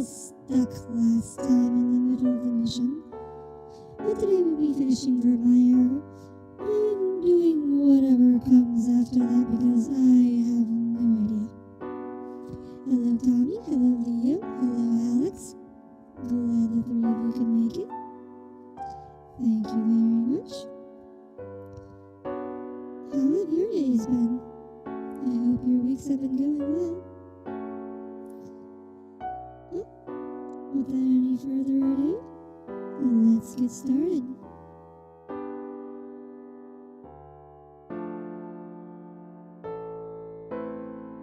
little stuck last time in the middle of the mission. But today we'll be finishing Vermeer and doing whatever comes after that because I have no idea. Hello Tommy, hello Leo, hello Alex. Glad the three of you can make it. Thank you very much. How have your days been? I hope your weeks have been going well. Well, without any further ado, let's get started.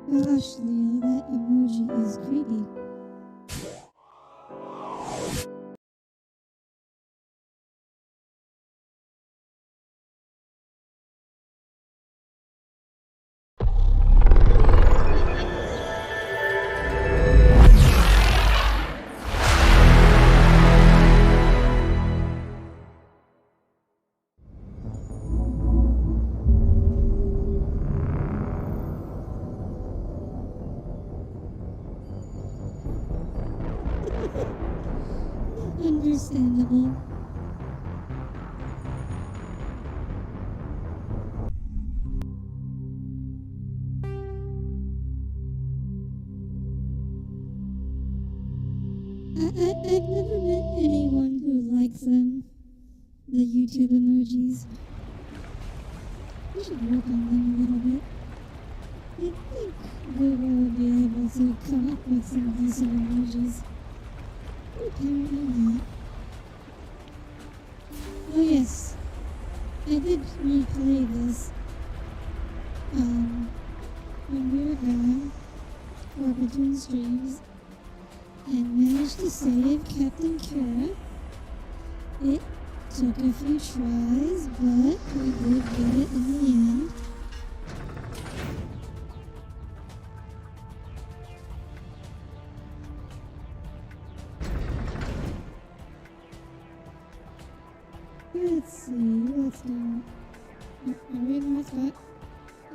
Gosh, Leo, that emoji is creepy. Understandable. I've never met anyone who likes them. The YouTube emojis. We should work on them a little bit. I think Google will be able to come up with some decent emojis. Apparently not. Oh yes, I did replay this when we were gone for between streams and managed to save Captain Kara. It took a few tries, but we did get it in the end. Let's see, what's down? Are we in the right spot?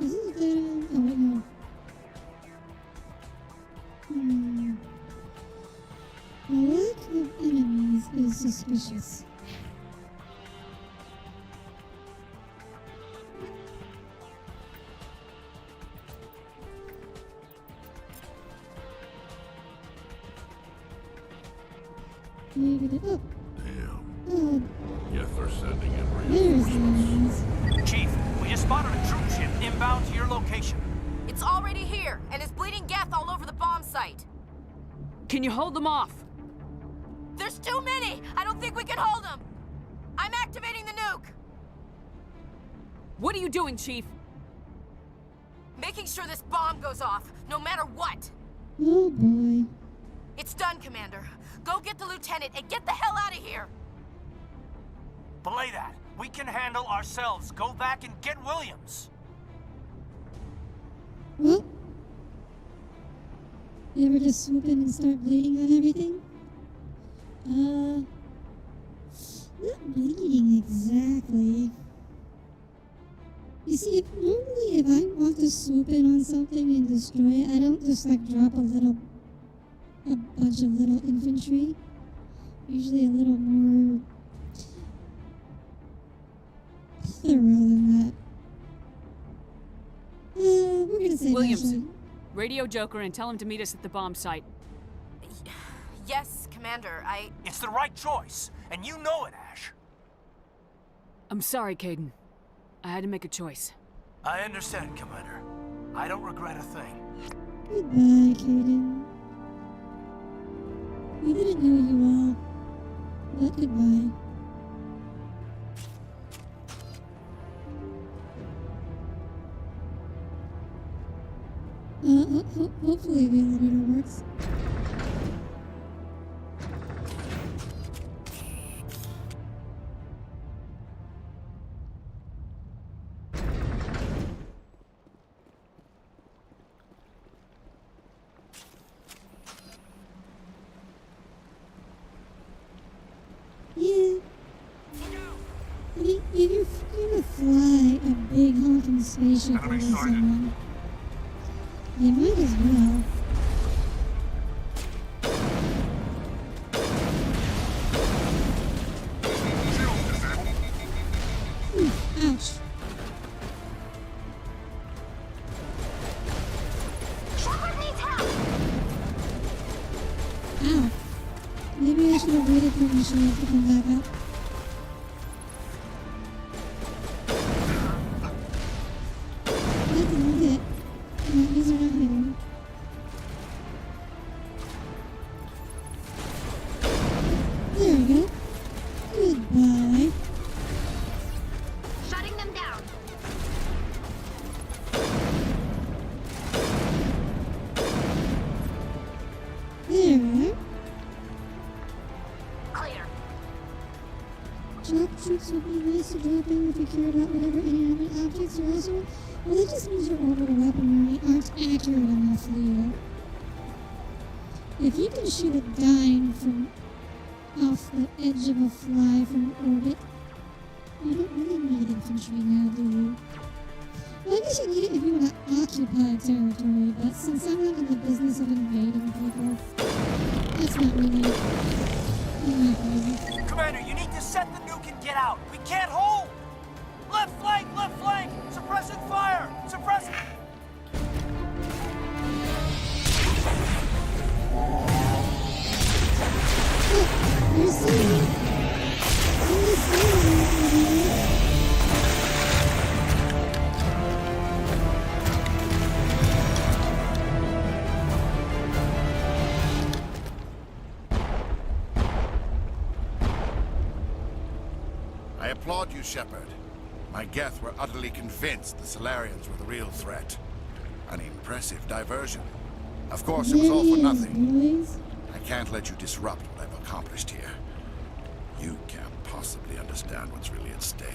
Is this dead end? Oh, wait, no. The lack of enemies is suspicious. Maybe the... Oh! Damn. Yes, they're sending in reinforcements. Chief, we just spotted a troop ship inbound to your location. It's already here, and is bleeding Geth all over the bomb site. Can you hold them off? There's too many! I don't think we can hold them! I'm activating the nuke! What are you doing, Chief? Making sure this bomb goes off, no matter what! Oh boy. It's done, Commander. Go get the lieutenant and get the hell out of here! Belay that. We can handle ourselves. Go back and get Williams. Well, you ever just swoop in and start bleeding on everything? Not bleeding exactly. You see, normally if I want to swoop in on something and destroy it, I don't just like drop a bunch of little infantry. Usually a little more thorough than that. We're gonna say Williams, Ashley. radio Joker and tell him to meet us at the bomb site. Yes, Commander, It's the right choice, and you know it, Ash. I'm sorry, Caden. I had to make a choice. I understand, Commander. I don't regret a thing. Goodbye, Caden. We didn't know you all, but goodbye. Hopefully the elevator works. Yeah. I mean, if you're gonna fly a big honking spaceship over someone, you might as well. Ow. Maybe I should have waited for my shield to come back up. That didn't hit. No, these are not hitting. There we go. Goodbye. Shutting them down. There we are. Clear. Drop troops would be nice to drop in if you care about whatever inanimate objects are also. Well, that just means your orbital weaponry aren't accurate enough, Leo. If you can shoot a dime from off the edge of a fly from orbit, you don't really need infantry now, do you? Well, I guess you need it if you want to occupy territory, but since I'm not in the business of invading people, that's not really my business. Commander, you need to set the nuke and get out. We can't hold! Left flank! Left flank! Suppressing fire! Suppressing... You're seeing I applaud you, Shepard. My Geth were utterly convinced the Solarians were the real threat. An impressive diversion. Of course, it was all for nothing. boys. I can't let you disrupt what I've accomplished here. You can't possibly understand what's really at stake.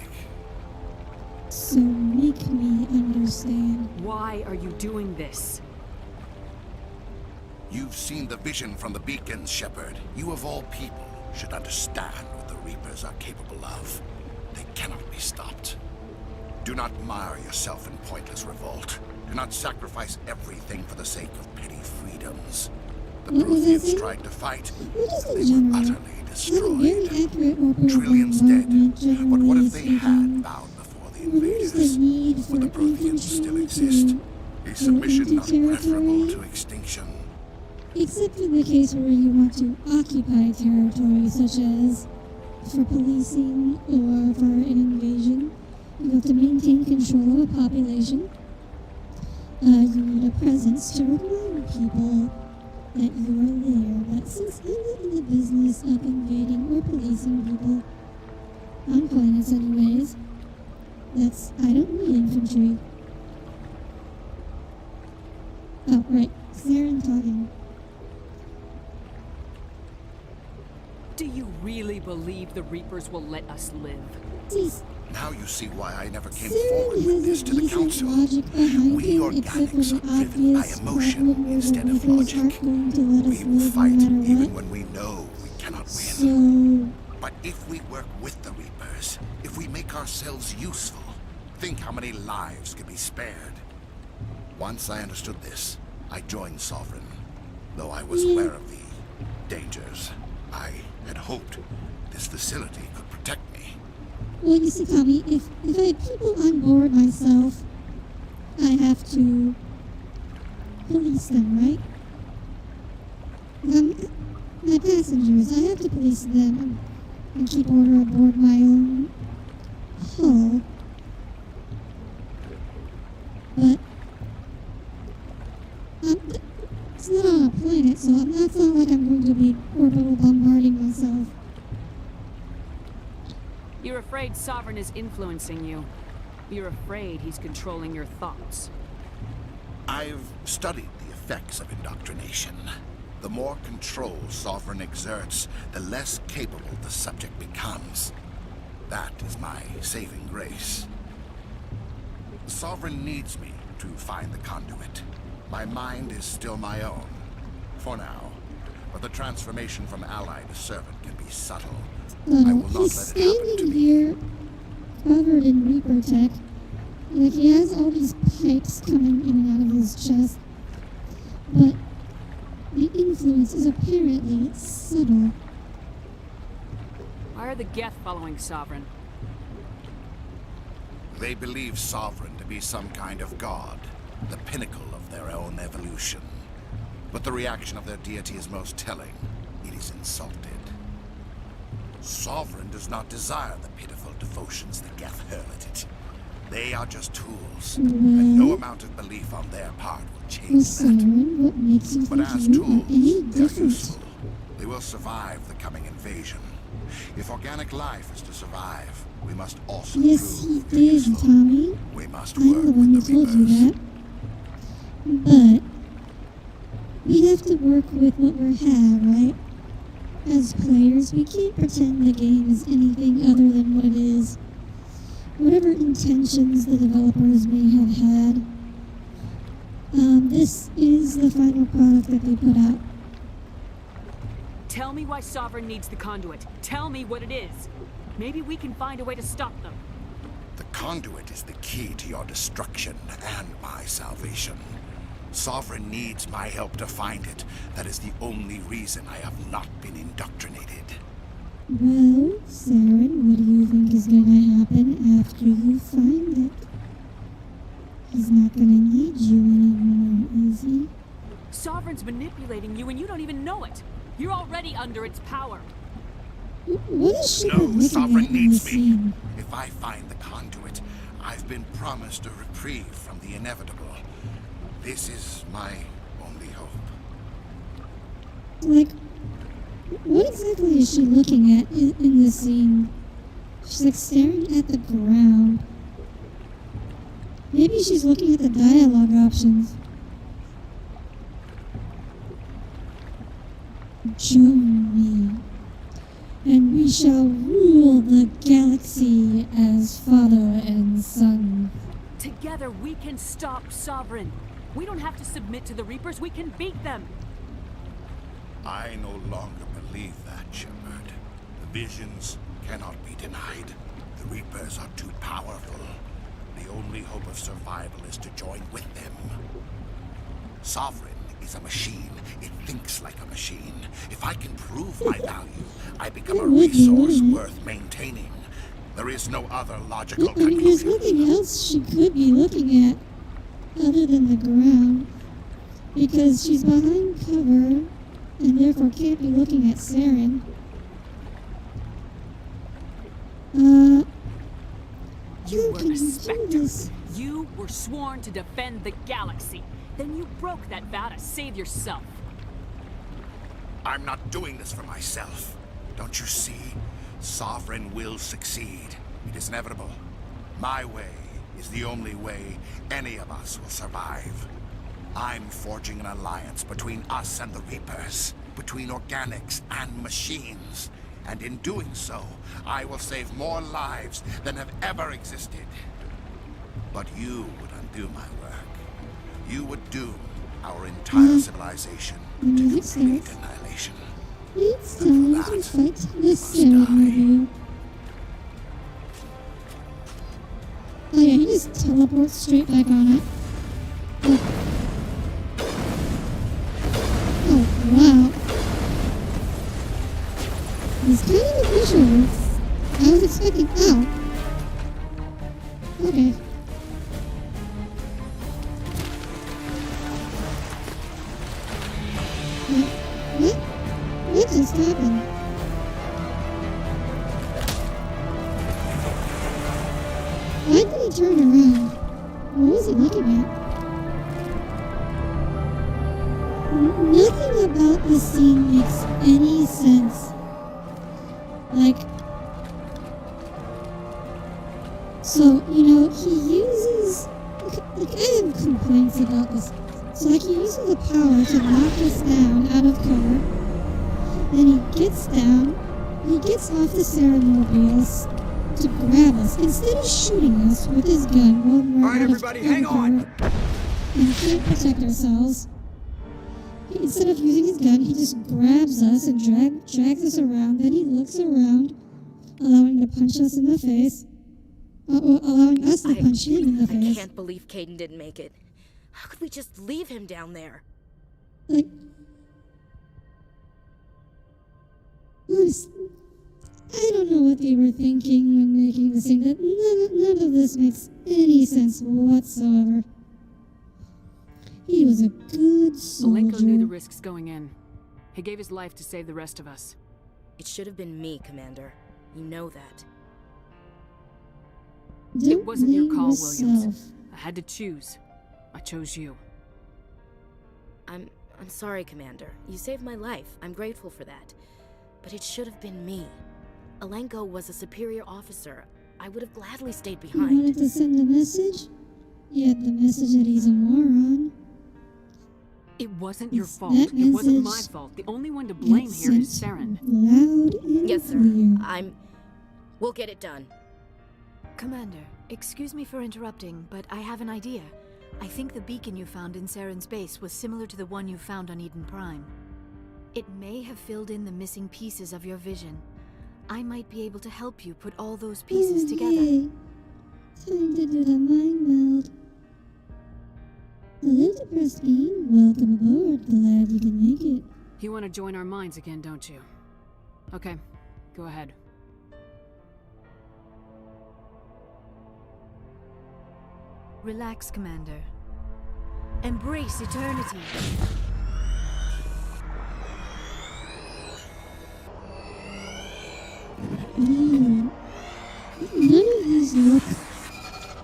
So make me understand. Why are you doing this? You've seen the vision from the beacons, Shepard. You of all people should understand what the Reapers are capable of. They cannot be stopped. Do not mire yourself in pointless revolt. Do not sacrifice everything for the sake of petty freedoms. The What was that Protheans saying? tried to fight. Well, just in They were general, utterly it's not a very destroyed. accurate orbital Trillions dead. bombardment, But what if they generally had speaking. bound before the Well, there's the invaders? need for Would the Protheans still infantry exist? to A submission into not preferable territory. to extinction. Except in the case where you want to occupy territory, such as for policing or for an invasion. You have to maintain control of a population. You need a presence to remind people that you are there. But since I'm not in the business of invading or policing people, on planets anyways, I don't need infantry. Oh, right. Saren talking. Do you really believe the Reapers will let us live? Jeez, Now you see why I never came Saren forward with has this a to the decent Council. logic behind We him, except for organics the are driven by obvious emotion problem where instead the of Reapers logic. aren't going to let us We will live no fight matter even what. when we know we cannot win. So, But if we work with the Reapers, if we make ourselves useful, think how many lives could be spared. Once I understood this, I joined Sovereign. Though I was aware of the dangers, I had hoped this facility could protect me. well, you see, Tommy, if I had people on board myself, I have to police them, right? My passengers, I have to police them and keep order aboard my own hull. But it's not on a planet, so that's not like I'm going to be orbital bombarding myself. You're afraid Sovereign is influencing you. You're afraid he's controlling your thoughts. I've studied the effects of indoctrination. The more control Sovereign exerts, the less capable the subject becomes. That is my saving grace. Sovereign needs me to find the conduit. My mind is still my own, for now. But the transformation from ally to servant can be subtle. I will not He's let it happen to standing me. here, covered in Reaper tech. Like, he has all these pipes coming in and out of his chest. But the influence is apparently subtle. Why are the Geth following Sovereign? They believe Sovereign to be some kind of god, the pinnacle of their own evolution. But the reaction of their deity is most telling. is insulted. Sovereign does not desire the pitiful devotions that Geth hurl at it. They are just tools, and no amount of belief on their part will Well, change that. Saren, what makes you But think as you are any tools, they are different? useful. They will survive the coming invasion. If organic life is to survive, we must also Yes, he prove they're did, useful. Tommy. We must I'm work the one who with the told you Reapers. that. But we have to work with what we have, right? As players, we can't pretend the game is anything other than what it is. Whatever intentions the developers may have had, this is the final product that they put out. Tell me why Sovereign needs the conduit. Tell me what it is. Maybe we can find a way to stop them. The conduit is the key to your destruction and my salvation. Sovereign needs my help to find it. That is the only reason I have not been indoctrinated. Well, Saren, what do you think is gonna happen after you find it? He's not gonna need you anymore, is he? Sovereign's manipulating you and you don't even know it. You're already under its power. What is she No, looking Sovereign at in the needs me. scene? If I find the conduit, I've been promised a reprieve from the inevitable. This is my only hope. Like, what exactly is she looking at in this scene? She's like staring at the ground. Maybe she's looking at the dialogue options. Join me, and we shall rule the galaxy as father and son. Together we can stop Sovereign. We don't have to submit to the Reapers, we can beat them. I no longer believe that, Shepard. The visions cannot be denied. The Reapers are too powerful. The only hope of survival is to join with them. Sovereign is a machine. It thinks like a machine. If I can prove my value, I become a resource worth maintaining. There is no other logical I mean, there's conclusion. nothing else she could be looking at other than the ground, because she's behind cover and therefore can't be looking at Saren. You How were can a you do specter. this? You were sworn to defend the galaxy. Then you broke that vow to save yourself. I'm not doing this for myself. Don't you see? Sovereign will succeed. It is inevitable. My way is the only way any of us will survive. I'm forging an alliance between us and the Reapers, between organics and machines. And in doing so, I will save more lives than have ever existed. But you would undo my work. You would doom our entire civilization to music complete starts. annihilation. It's time to that, fight the must Sarenmobile. Oh yeah, he just teleports straight back on it. Oh wow. He's kind of a visual. I was expecting. Ow. Okay. What? What just happened? Why did he turn around? What was he looking at? Nothing about this scene makes any sense. Like, so, you know, he uses, like, I have complaints about this. So, like, he uses the power to knock us down out of cover. Then he gets down, he gets off the Sarenmobile to grab us instead of shooting us with his gun while we're All right, out everybody, of hang cover on. and can't protect ourselves. Instead of using his gun, he just grabs us and drags us around. Then he looks around, allowing to punch us in the face. Allowing us to punch him in the I face. can't believe Caden didn't make it. How could we just leave him down there? Like, honestly, I don't know what they were thinking when making this thing. That none of this makes any sense whatsoever. He was a good Malenko knew the soldier. risks going in. He gave his life to save the rest of us. It should have been me, Commander. You know that. It wasn't your blame call, yourself. Williams. I had to choose. I chose you. I'm sorry, Commander. You saved my life. I'm grateful for that. But it should have been me. Alenko was a superior officer. I would have gladly stayed You behind. wanted to send a message? You had the message that he's a moron. It wasn't your It's fault. that It wasn't my message. fault. The only one to blame here is Saren. Loud and Yes, sir. clear. We'll get it done. Commander, excuse me for interrupting, but I have an idea. I think the beacon you found in Saren's base was similar to the one you found on Eden Prime. It may have filled in the missing pieces of your vision. I might be able to help you put all those pieces together. Hey. Time to do the mind meld. Hello, depressed being. Welcome aboard. Glad you can make it. You want to join our minds again, don't you? Okay, go ahead. Relax, Commander. Embrace eternity. Ooh. None of these look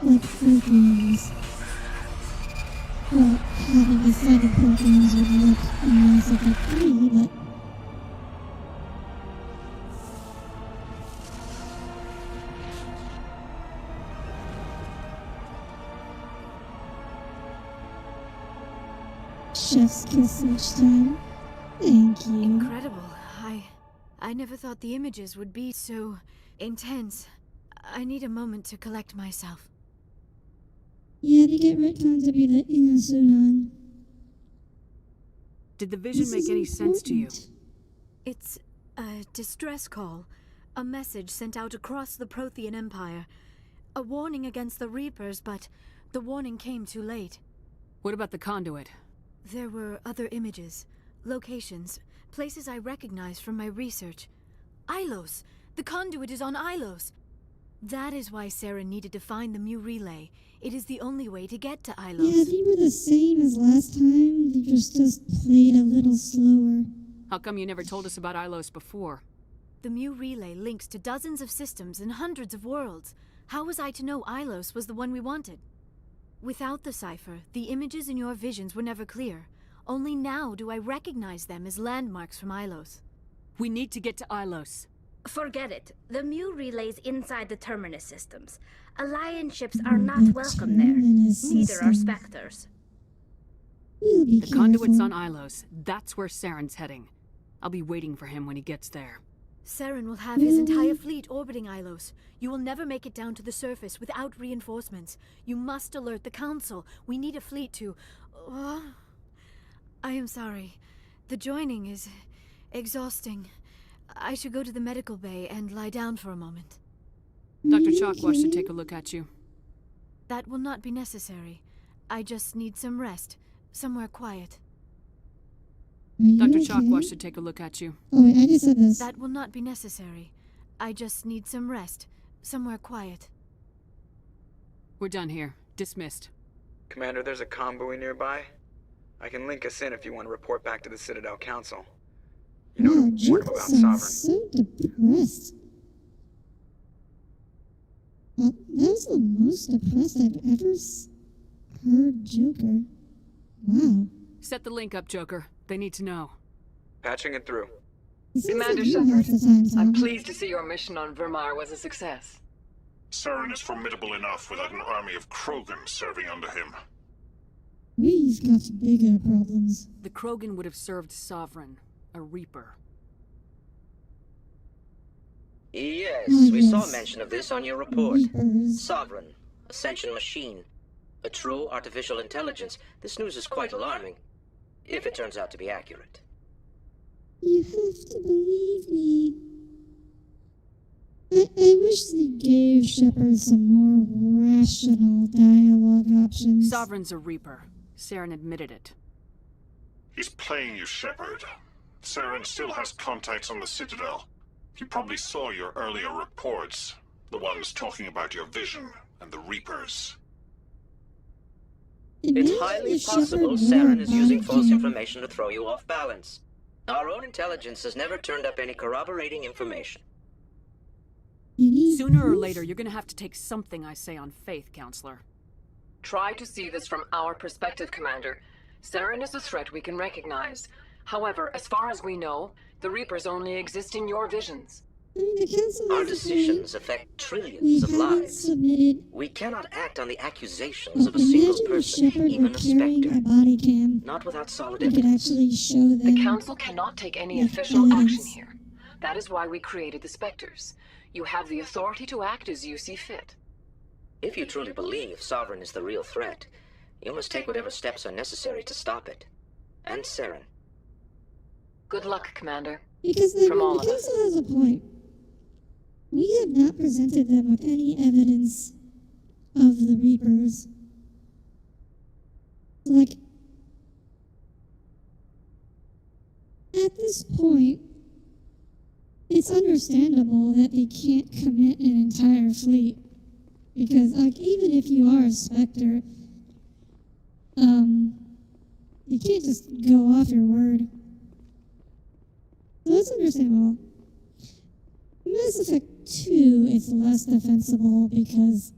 like proteins. Well, having decided proteins would look nice if it free, but chef's kiss each time. Thank you. Incredible. I never thought the images would be so intense. I need a moment to collect myself. Yeah, they get retconned to be the Inasunan. Did the vision make any sense to you? It's a distress call. A message sent out across the Prothean Empire. A warning against the Reapers, but the warning came too late. What about the conduit? There were other images, locations, places I recognized from my research. Ilos! The conduit is on Ilos! That is why Saren needed to find the Mu relay. It is the only way to get to Ilos. Yeah, they were the same as last time. They just played a little slower. How come you never told us about Ilos before? The Mu relay links to dozens of systems and hundreds of worlds. How was I to know Ilos was the one we wanted? Without the cipher, the images in your visions were never clear. Only now do I recognize them as landmarks from Ilos. We need to get to Ilos. Forget it. The Mu relay's inside the Terminus systems. Alliance ships are not welcome there. Terminus Neither are systems. Spectres. We'll be The conduit's on careful. Ilos. That's where Saren's heading. I'll be waiting for him when he gets there. Saren will have his entire fleet orbiting Ilos. You will never make it down to the surface without reinforcements. You must alert the Council. We need a fleet to... I am sorry. The joining is exhausting. I should go to the medical bay and lie down for a moment. Dr. Chalkwash should take a look at you. That will not be necessary. I just need some rest. Somewhere quiet. Are you Dr. okay? Chalkwash should take a look at you. Oh wait, I just said this. That will not be necessary. I just need some rest. Somewhere quiet. We're done here. Dismissed. Commander, there's a convoy nearby. I can link us in if you want to report back to the Citadel Council. You know, Wow, to warn them Joker about sounds Sovereign. so depressed. Well, that's the most depressed I've ever heard Joker. Wow. Set the link up, Joker. They need to know. Patching it through. It seems Commander like you half Shepard, the time, Tom. I'm pleased to see your mission on Vermar was a success. Saren is formidable enough without an army of Krogan serving under him. We've got bigger problems. The Krogan would have served Sovereign, a Reaper. Yes, Oh, we saw yes. mention of this on your report. Reapers. Sovereign, Ascension machine, a true artificial intelligence. This news is quite alarming, if it turns out to be accurate. You have to believe me. I wish they gave Shepard some more rational dialogue options. Sovereign's a Reaper. Saren admitted it. He's playing you, Shepard. Saren still has contacts on the Citadel. He probably saw your earlier reports. The ones talking about your vision and the Reapers. It's Imagine highly if possible Shepard were Saren is using back false in- information to throw you off balance. Our own intelligence has never turned up any corroborating information. You need Sooner or proof? later, you're gonna have to take something I say on faith, Counselor. Try to see this from our perspective, Commander. Saren is a threat we can recognize. However, as far as we know, the Reapers only exist in your visions. I mean, the council Our has a decisions point. affect We trillions of haven't lives. submitted. We cannot act on the accusations Well, of a single imagine if person, Shepard were even a carrying a specter. body cam. Not without solid We could evidence. actually show them. The Council cannot take any like, official action evidence. here. That is why we created the Spectres. You have the authority to act as you see fit. If you truly believe Sovereign is the real threat, you must take whatever steps are necessary to stop it. And Saren. Good luck, Commander. Because the From all of us. council has a point. We have not presented them with any evidence of the Reapers. Like, at this point, it's understandable that they can't commit an entire fleet. Because, like, even if you are a Spectre, you can't just go off your word. So that's understandable. Mass Effect 2, it's less defensible because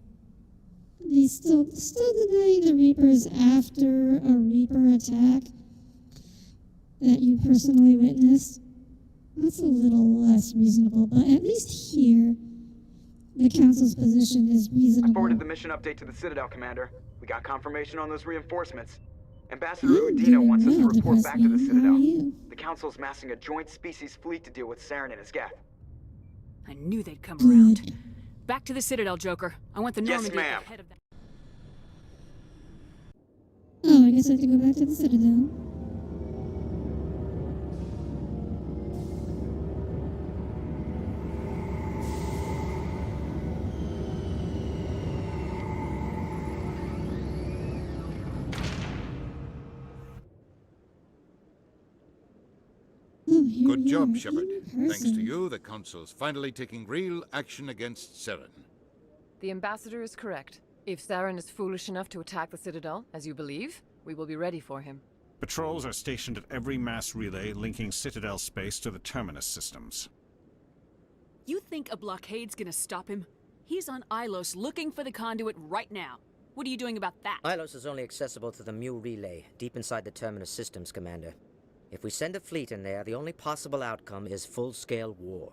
they still denying the Reapers after a Reaper attack that you personally witnessed. That's a little less reasonable, but at least here, the Council's position is I reasonable. forwarded the mission update to the Citadel, Commander. We got confirmation on those reinforcements. Ambassador I'm Udina doing wants us to well, report back to the Depressing. How Citadel. are you? The Council's massing a joint species fleet to deal with Saren and his geth. I knew they'd come Good. around. Back to the Citadel, Joker. I want the Yes, Normandy at ma'am. the head of that. Oh, I guess I have to go back to the Citadel. Oh, here Good we job, are, Shepard. in Thanks to person. you, the Council's finally taking real action against Saren. The Ambassador is correct. If Saren is foolish enough to attack the Citadel, as you believe, we will be ready for him. Patrols are stationed at every mass relay linking Citadel space to the Terminus systems. You think a blockade's gonna stop him? He's on Ilos looking for the conduit right now. What are you doing about that? Ilos is only accessible to the Mu relay, deep inside the Terminus systems, Commander. If we send a fleet in there, the only possible outcome is full-scale war.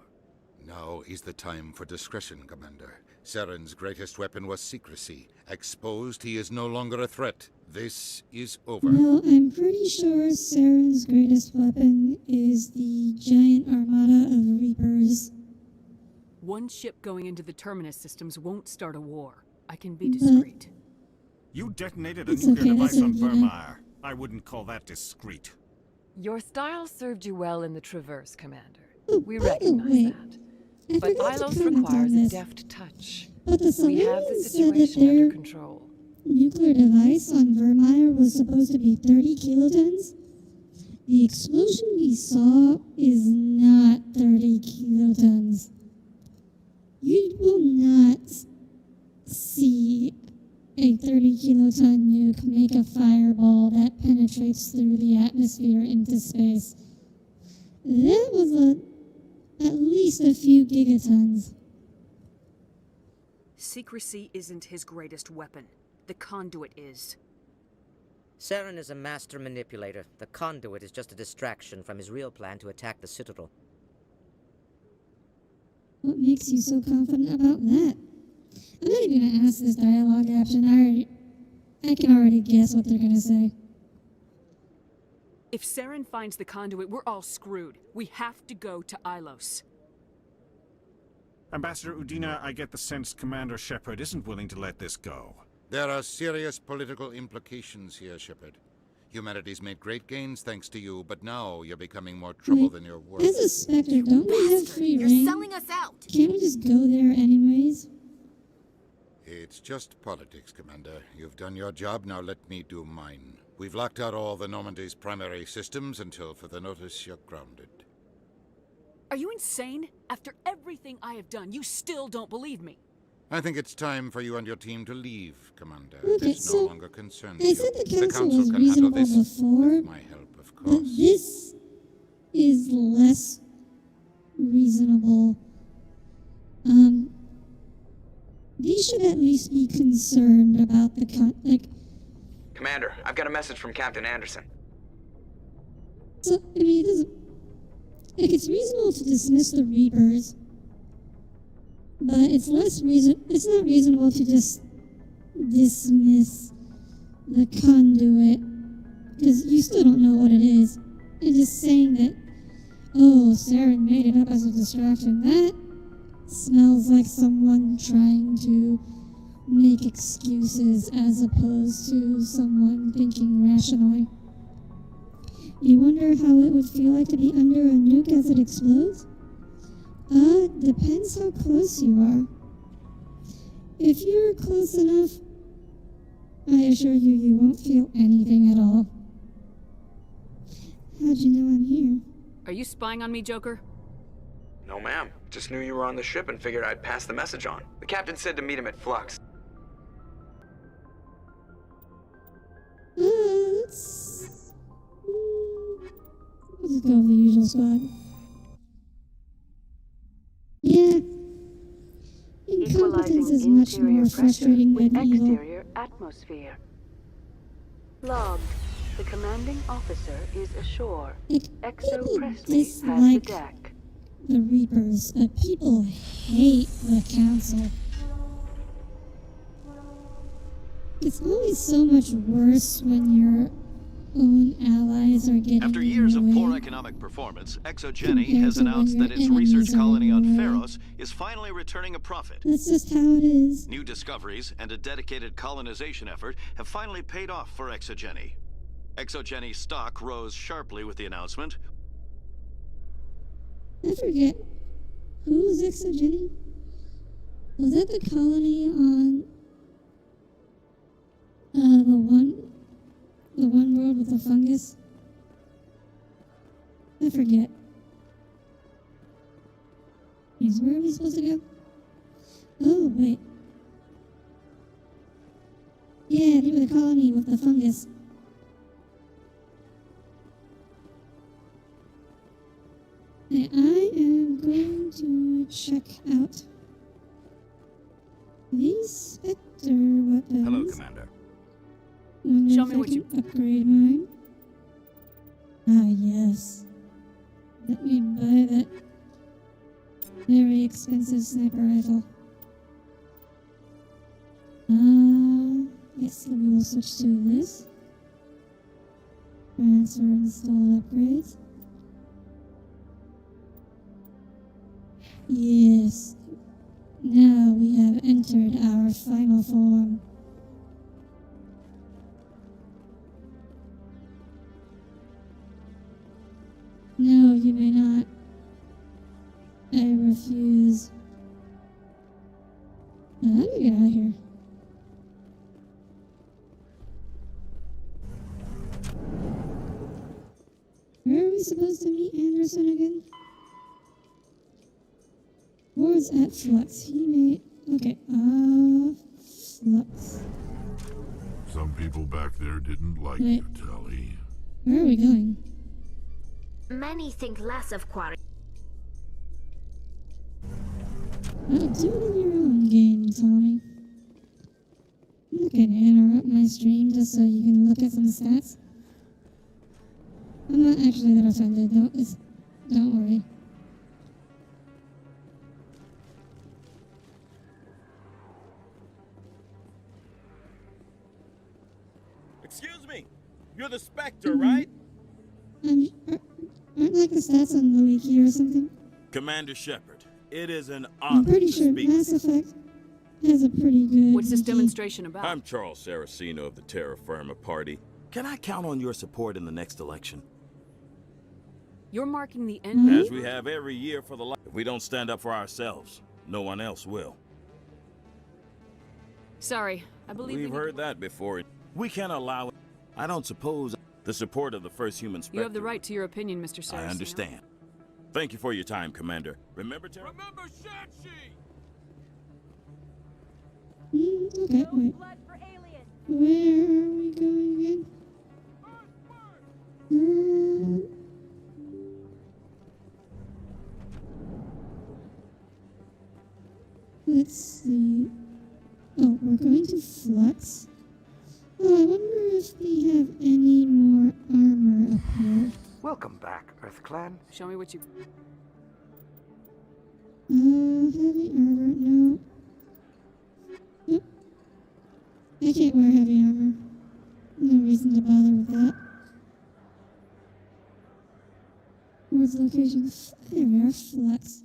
Now is the time for discretion, Commander. Saren's greatest weapon was secrecy. Exposed, he is no longer a threat. This is over. Well, I'm pretty sure Saren's greatest weapon is the giant armada of Reapers. One ship going into the Terminus systems won't start a war. I can be But- discreet. You detonated a It's nuclear okay, that's device on okay. Vermeer. I wouldn't call that discreet. Your style served you well in the Traverse, Commander. Oh, We by the recognize way, that. I But forgot to Ilos comment requires on a this, deft touch. but the We have the Solarians said that situation under their control. nuclear device on Vermeer was supposed to be 30 kilotons. The explosion we saw is not 30 kilotons. You will not see a 30 kiloton nuke make a fireball that penetrates through the atmosphere into space. That was at least a few gigatons. Secrecy isn't his greatest weapon. The conduit is. Saren is a master manipulator. The conduit is just a distraction from his real plan to attack the Citadel. What makes you so confident about that? I'm not even gonna ask this dialogue option. I can already guess what they're gonna say. If Saren finds the conduit, we're all screwed. We have to go to Ilos. Ambassador Udina, I get the sense Commander Shepard isn't willing to let this go. There are serious political implications here, Shepard. Humanity's made great gains thanks to you, but now you're becoming more trouble than you're worth. As a Spectre, don't we have free You're reign? selling us out! Can't we just go there anyways? It's just politics, Commander. You've done your job, now let me do mine. We've locked out all the Normandy's primary systems until further notice you're grounded. Are you insane? After everything I have done, you still don't believe me. I think it's time for you and your team to leave, Commander. Okay, This so no longer concerns I you. said the council was can handle reasonable this before, with my help, of but course. this is less reasonable. They should at least be concerned about the Commander, I've got a message from Captain Anderson. So, I mean, it doesn't... it's reasonable to dismiss the Reapers, but it's not reasonable to just dismiss the conduit, because you still don't know what it is. And just saying that, oh, Saren made it up as a distraction, that smells like someone trying to make excuses as opposed to someone thinking rationally. You wonder how it would feel like to be under a nuke as it explodes? Depends how close you are. If you're close enough, I assure you, you won't feel anything at all. How'd you know I'm here? Are you spying on me, Joker? No, ma'am. Just knew you were on the ship and figured I'd pass the message on. The captain said to meet him at Flux. Let's just go with the usual squad. Yeah. Incompetence is much more frustrating than evil. Exterior atmosphere. Logged. The commanding officer is ashore. Exo Presley has the deck. The Reapers. People hate the Council. It's always so much worse when your own allies are getting After years of poor economic performance, ExoGeni has announced that its research colony on Pharos is finally returning a profit. That's just how it is. New discoveries and a dedicated colonization effort have finally paid off for ExoGeni. ExoGeni stock rose sharply with the announcement. I forget. Who was ExoGeni? Was that the colony on the one world with the fungus? I forget. Where are we supposed to go? Oh, wait. Yeah, they were the colony with the fungus. And I am going to check out these Spectre weapons. Hello, Commander. Show me what you upgrade mine. Ah, yes. Let me buy that very expensive sniper rifle. Yes, we will switch to this. Transfer install upgrades. Yes. Now we have entered our final form. No, you may not. I refuse. How do we get out of here? Where are we supposed to meet Anderson again? Was at Flux. He made... Okay, Flux. Some people back there didn't like you, Tali. Where are we going? Many think less of Quarry. Do it in your own game, Tommy. I'm not gonna interrupt my stream just so you can look at some stats. I'm not actually that offended. Don't worry. Excuse me, you're the Spectre, right? Aren't like the stats on the wiki or something? Commander Shepard, it is an honor I'm pretty sure Mass Effect has a pretty good... What's this demonstration about? I'm Charles Saraceno of the Terra Firma Party. Can I count on your support in the next election? You're marking the end... As we have every year for the... If we don't stand up for ourselves, no one else will. Sorry, I believe we've heard that before. We can't allow it. I don't suppose the support of the first human Spectre... You have the right to your opinion, Mr. Saraceno. I understand. Thank you for your time, Commander. Remember Terra... Remember Shanxi! Okay, wait. Where are we going again? Let's see. Oh, we're going to Flux. Oh, I wonder if we have any more armor up here. Welcome back, EarthClan. Show me what you... Heavy armor, no. Nope. I can't wear heavy armor. No reason to bother with that. Where's the location? There we are, Flux.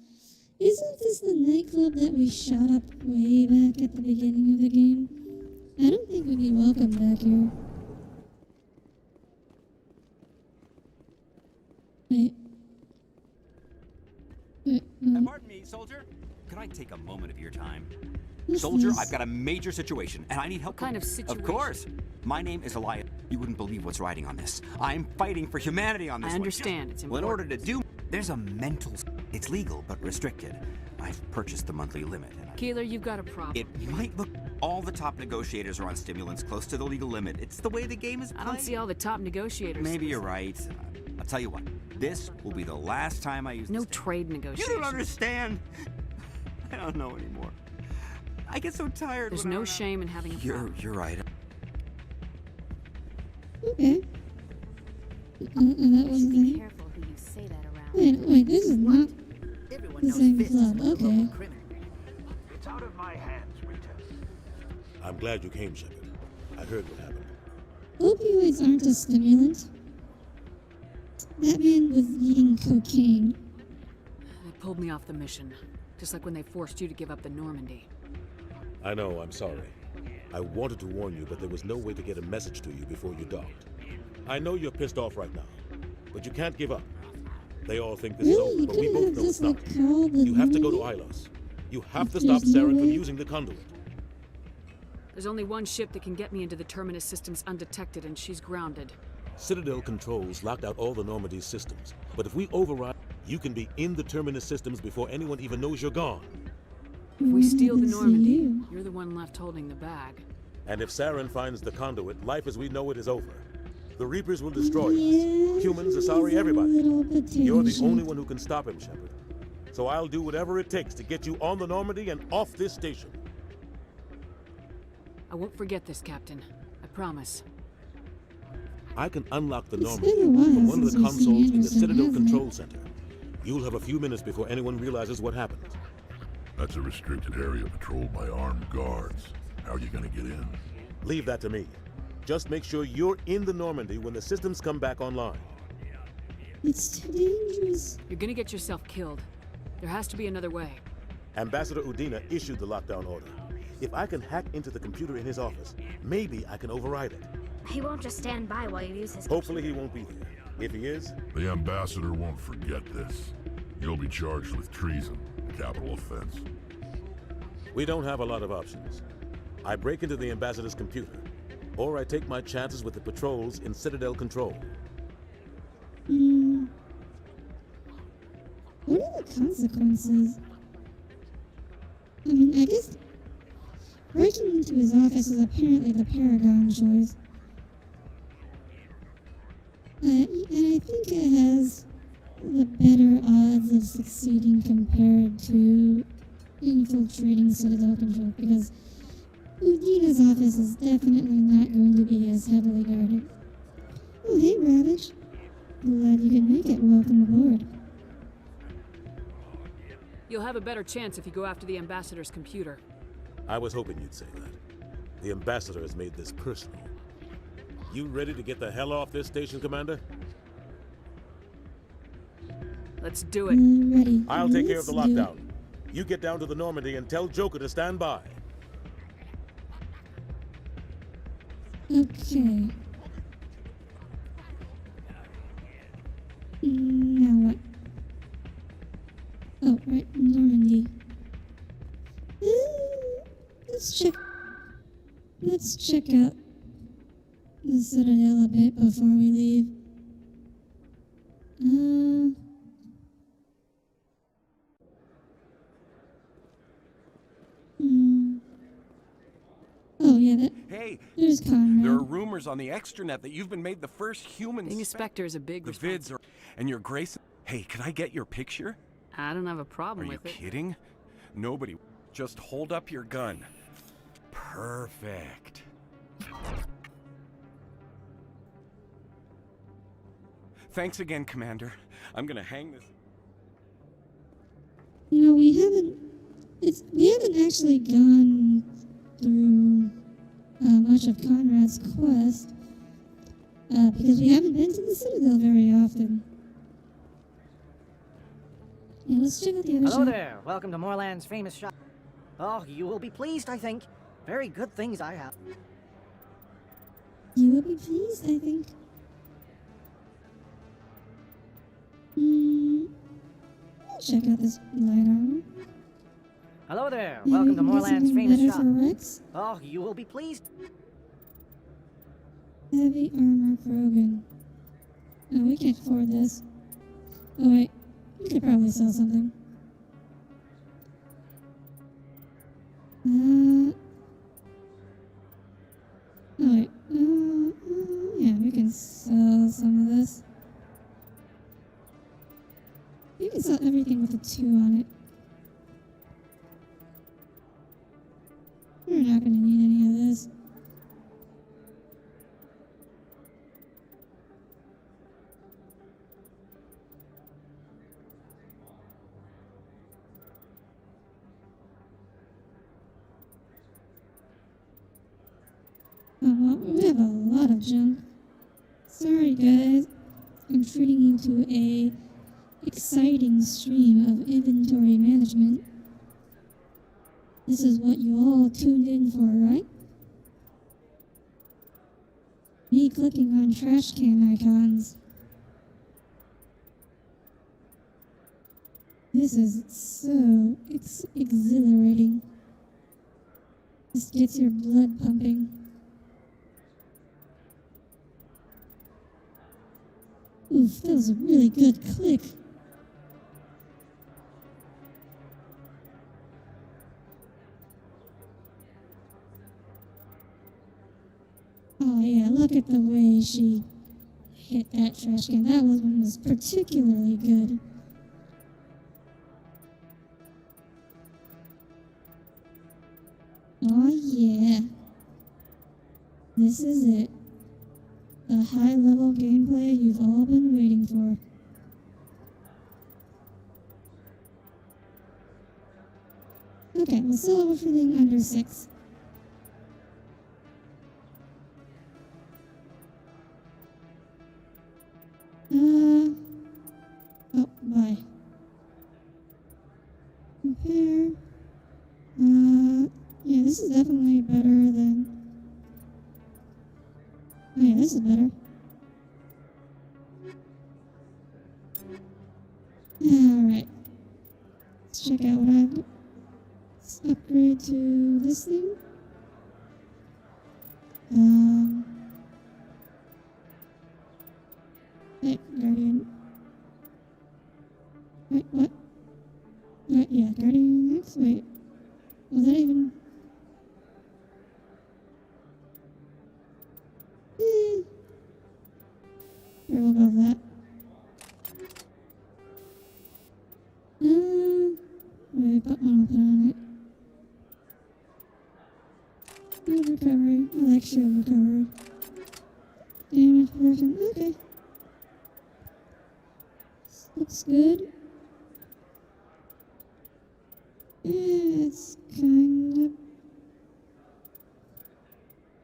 Isn't this the nightclub that we shot up way back at the beginning of the game? I don't think we'd be welcome back here. Wait. Pardon me, soldier. Could I take a moment of your time? What's Soldier, this? I've got a major situation, and I need help. What kind of situation? Of course. My name is Elias. You wouldn't believe what's riding on this. I'm fighting for humanity on this I understand. It's Well, in important. order to do... There's a mental... It's legal, but restricted. I've purchased the monthly limit. And Keeler, you've got a problem. It might look... All the top negotiators are on stimulants close to the legal limit. It's the way the game is played. I don't see all the top negotiators. Maybe you're right. I'll tell you what. This will be the last time I use No this trade negotiations. You don't understand. I don't know anymore. I get so tired. There's no shame in having a problem. You're right. Okay. That wasn't Be the... careful who you say that around. Wait, this is not Everyone the knows same Fitz club. is a Okay. local criminal. It's out of my hands, Rita. I'm glad you came, Shepard. I heard what happened. Opioids aren't a stimulant. That man was eating cocaine. They pulled me off the mission. Just like when they forced you to give up the Normandy. I know, I'm sorry. I wanted to warn you, but there was no way to get a message to you before you docked. I know you're pissed off right now, but you can't give up. They all think this is Really? over, You but we couldn't both have know it's just, not. like, called the You have to go to Normandy? Ilos. You have to There's stop no Saren from way. using the conduit. There's only one ship that can get me into the Terminus systems undetected, and she's grounded. Citadel controls locked out all the Normandy's systems, but if we override, you can be in the Terminus systems before anyone even knows you're gone. If we steal the I see Normandy, you. you're the one left holding the bag. And if Saren finds the conduit, life as we know it is over. The Reapers will destroy Yeah, us. Humans, Asari, he's a everybody. little potato You're the chip. only one who can stop him, Shepard. So I'll do whatever it takes to get you on the Normandy and off this station. I won't forget this, Captain. I promise. I can unlock the It's Normandy been a while from one of the since we've seen consoles in the Anderson, Citadel hasn't Control it? Center. You'll have a few minutes before anyone realizes what happened. That's a restricted area patrolled by armed guards. How are you gonna get in? Leave that to me. Just make sure you're in the Normandy when the systems come back online. It's too dangerous. You're gonna get yourself killed. There has to be another way. Ambassador Udina issued the lockdown order. If I can hack into the computer in his office, maybe I can override it. He won't just stand by while you use his Hopefully he won't be there. If he is, The ambassador won't forget this. You'll be charged with treason, a capital offense. we don't have a lot of options. I break into the ambassador's computer, or I take my chances with the patrols in Citadel Control. What are the consequences? I mean, I guess breaking into his office is apparently the Paragon choice. And I think it has the better odds of succeeding compared to infiltrating Citadel Control, because Udina's office is definitely not going to be as heavily guarded. Oh, hey, Ravage. Glad you can make it. Welcome aboard. You'll have a better chance if you go after the Ambassador's computer. I was hoping you'd say that. The ambassador has made this personal. You ready to get the hell off this station, Commander? Let's do it. Ready. I'll take care of the Let's do it. lockdown. You get down to the Normandy and tell Joker to stand by. Okay. Now what? Oh, right, Normandy. Let's check out the Citadel a bit before we leave. Oh yeah, that. Hey, There's Conrad. there are rumors on the extranet that you've been made the first human. Being a Spectre is a big The vids are, and your Grace. Hey, can I get your picture? I don't have a problem Are you with it. kidding? Nobody. Just hold up your gun. Perfect. Thanks again, Commander. I'm gonna hang this... You know, we haven't actually gone through much of Conrad's quest because we haven't been to the Citadel very often. Yeah, let's check out the other Hello shop. there. Welcome to Moorland's famous shop. Oh, you will be pleased, I think. Very good things I have. You will be pleased, I think. Check out this light armor. Hello there. Maybe Welcome we to can get Moorland's something famous better shop. for Rex. Oh, you will be pleased. Heavy armor Krogan. Oh, we can't afford this. Oh wait, we could probably sell something. Oh wait, yeah, we can sell some of this. You can sell everything with a 2 on it. We're not gonna need any of this. Oh, well, we have a lot of junk. Sorry, guys. I'm treating you to a exciting stream of inventory management. This is what you all tuned in for, right? Me clicking on trash can icons. This is so exhilarating. This gets your blood pumping. Oof, that was a really good click. Oh yeah, look at the way she hit that trash can. That one was particularly good. Oh yeah. This is it. The high-level gameplay you've all been waiting for. Okay, we'll sell everything under 6. Oh, bye. Compare. Yeah, this is definitely better than... Oh yeah, this is better. Alright. Let's check out what I've got. Let's upgrade to this thing. Hey, Guardian. Wait, what? Yeah, Guardian X? Wait. Was that even... Here, we'll go with that. Wait, but I'll put on it. Shield recovery. I like shield recovery. Damage protection. Okay. This looks good. It's kind of...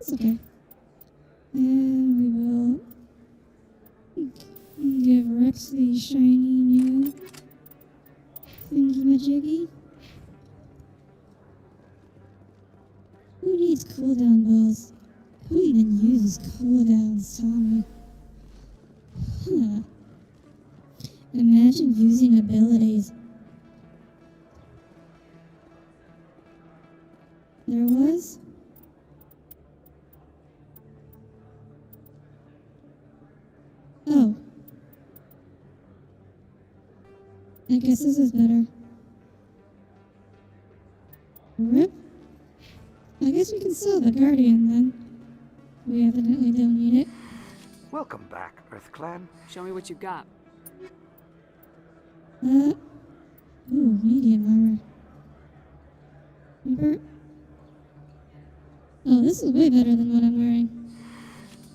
It's okay. And we will give Rex the shiny new thingy-majiggy. Who needs cooldown balls? Who even uses cooldowns, Tommy? Huh. Imagine using abilities. There was? Oh. I guess this is better. Rip? I guess we can sell the Guardian then. We evidently don't need it. Welcome back, Earth Clan. Show me what you got. Ooh, medium armor. Reaper. Oh, this is way better than what I'm wearing.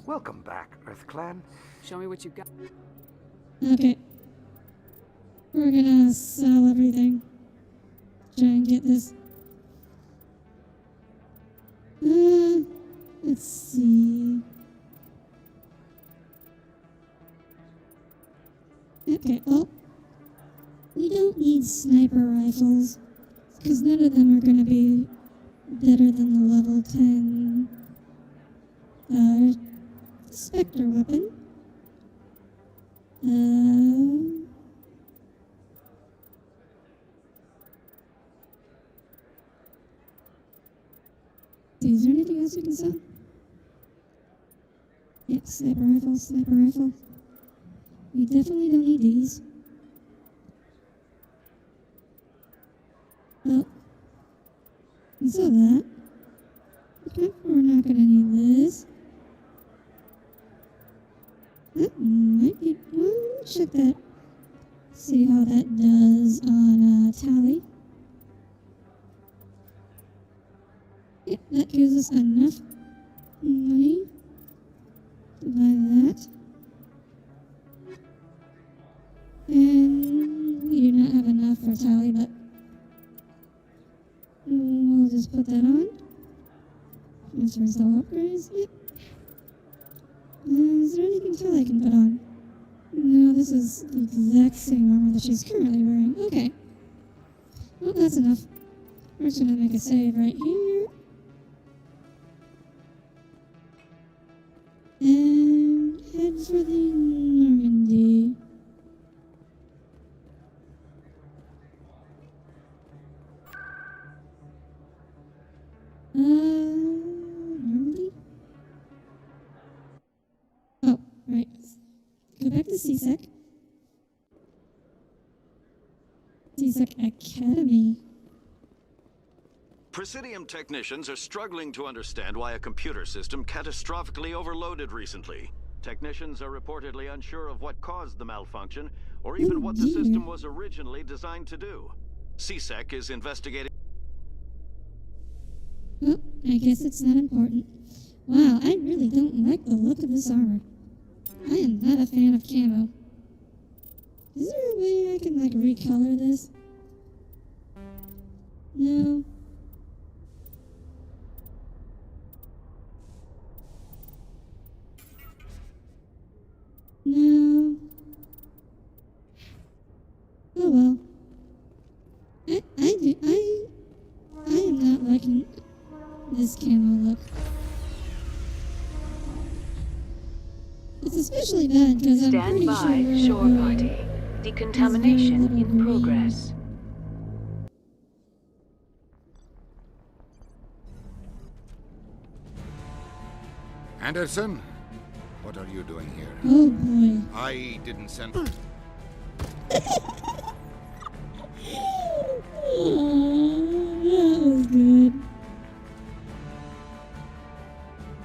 Welcome back, Earth Clan. Show me what you've got. Okay. We're gonna sell everything. Try and get this. Let's see. Okay, well, we don't need sniper rifles, because none of them are going to be better than the level 10 Spectre weapon. Is there anything else we can sell? Yep, sniper rifle, sniper rifle. We definitely don't need these. Well, we saw that. Okay, we're not gonna need this. That might be. Well, check that. See how that does on tally. Yep, that gives us enough money to buy that. And we do not have enough for tally, but we'll just put that on. Transfer install upgrades. Yep. Is there anything tally I can put on? No, this is the exact same armor that she's currently wearing. Okay. Well, that's enough. We're just gonna make a save right here. And head for the Normandy. Normandy? Oh, right. Go back to CSEC. CSEC Academy. Presidium technicians are struggling to understand why a computer system catastrophically overloaded recently. Technicians are reportedly unsure of what caused the malfunction, or even what the system was originally designed to do. CSEC is investigating. Oh, I guess it's not important. Wow, I really don't like the look of this armor. I am not a fan of camo. Is there a way I can, like, recolor this? No. No. Oh well. I am not liking this camo look. It's especially bad because I'm pretty sure Stand by, shore party. Decontamination in progress. Anderson, what are you doing here? Oh boy. I didn't send. That was good.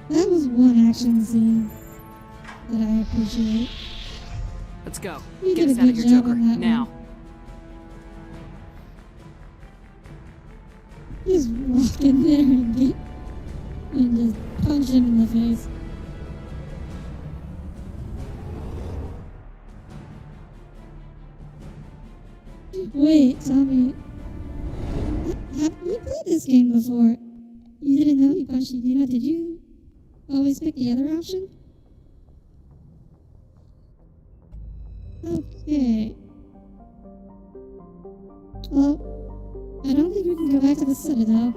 That was one action scene that I appreciate. Let's go. You Get did us a out of good here, job Joker. on that Now. one. Just walk in there and just punch him in the face. Wait, Tommy. Have you played this game before? You didn't know he punched you. Did you always pick the other option? Okay. Well, I don't think we can go back to the Citadel.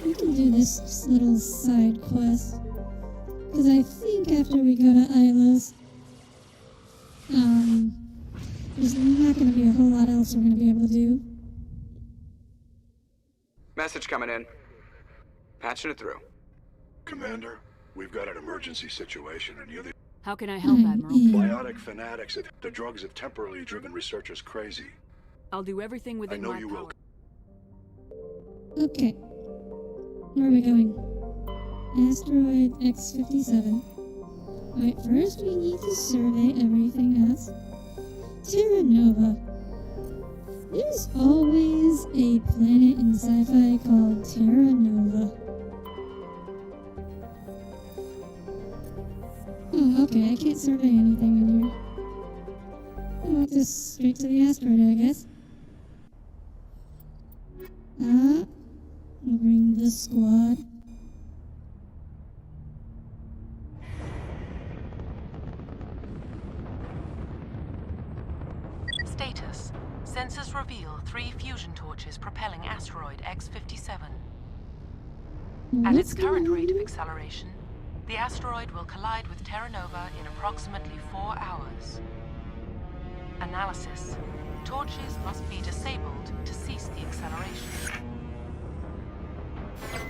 We can do this little side quest. Because I think after we go to Ilos, there's not going to be a whole lot else we're going to be able to do. Message coming in. Patching it through. Commander, we've got an emergency situation and you're the... How can I help, Admiral? Biotic fanatics. The drugs have temporarily driven researchers crazy. I'll do everything within I know my you power. will. Okay. Where are we going? Asteroid X-57. Wait, first we need to survey everything else. Terra Nova. just straight to the asteroid, I guess. We'll bring the squad. Status. Sensors reveal 3 fusion torches propelling asteroid X-57. At its current rate of acceleration, the asteroid will collide with Terra Nova in approximately 4 hours. Analysis. Torches must be disabled to cease the acceleration.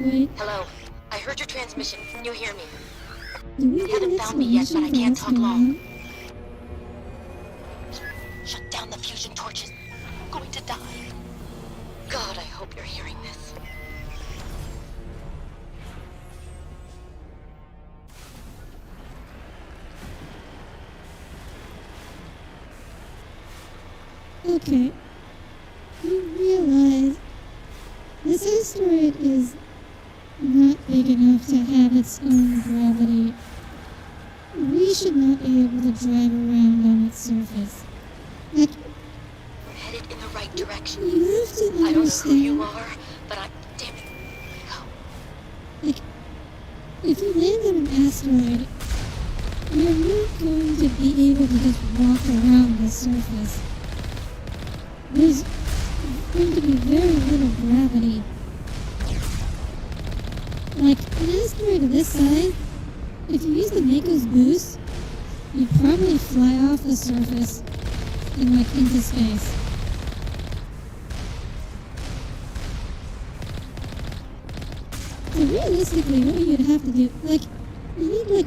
Wait. Hello. I heard your transmission. Can you hear me? Do we You have an haven't found me yet, but I explanation can't for talk what's long. going Shut down the fusion torches. I'm going to die. God, I hope you're hearing this. Okay. You realize this asteroid is not big enough to have its own gravity. We should not be able to drive around on its surface. Like, We're headed in the right direction. you have to understand. I don't know who you are, but I'm... Damn it. Go. Like, if you land on an asteroid, you're not going to be able to just walk around the surface. There's going to be very little gravity. Like, an asteroid of this size, if you use the Mako's boost, you'd probably fly off the surface and, like, into space. So realistically, what you'd have to do, like, you need, like,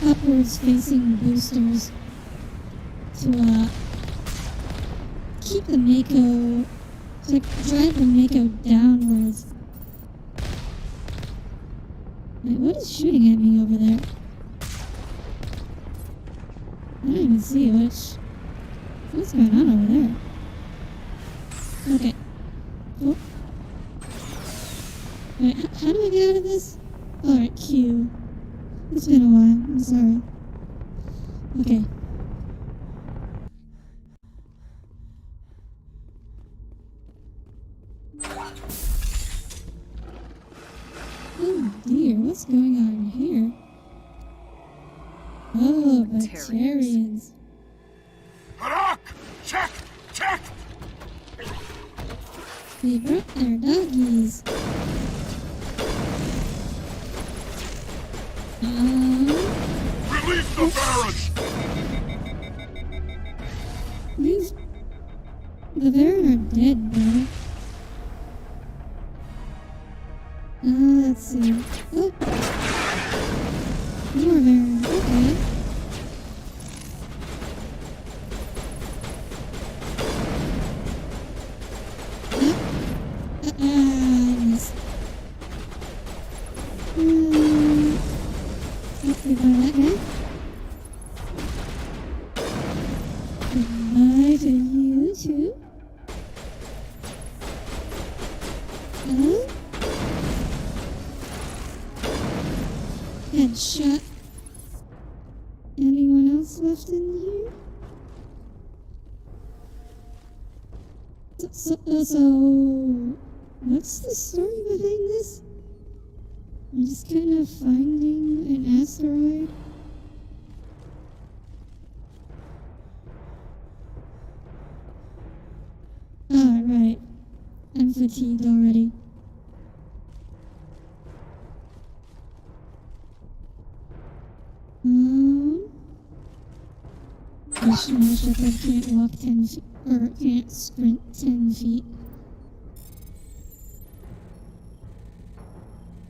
upwards facing boosters to, keep the Mako, like, drive the Mako downwards. Wait, what is shooting at me over there? I don't even see what's going on over there. Okay. Oh. Wait, how do I get out of this? Alright, Q. It's been a while, I'm sorry. Okay. Oh dear, what's going on here? Oh, Batarians. Harak! Check! Check! They brought their doggies. Release the barrage! The Baron are dead, bro. Let's see. Oh! More Baron, okay. I missed. Let's go that guy. Goodbye to you too. Hello? Headshot. Anyone else left in here? So what's the story behind this? I'm just kind of finding an asteroid. Right. I'm fatigued already. National Shepherd can't walk 10 feet, or can't sprint 10 feet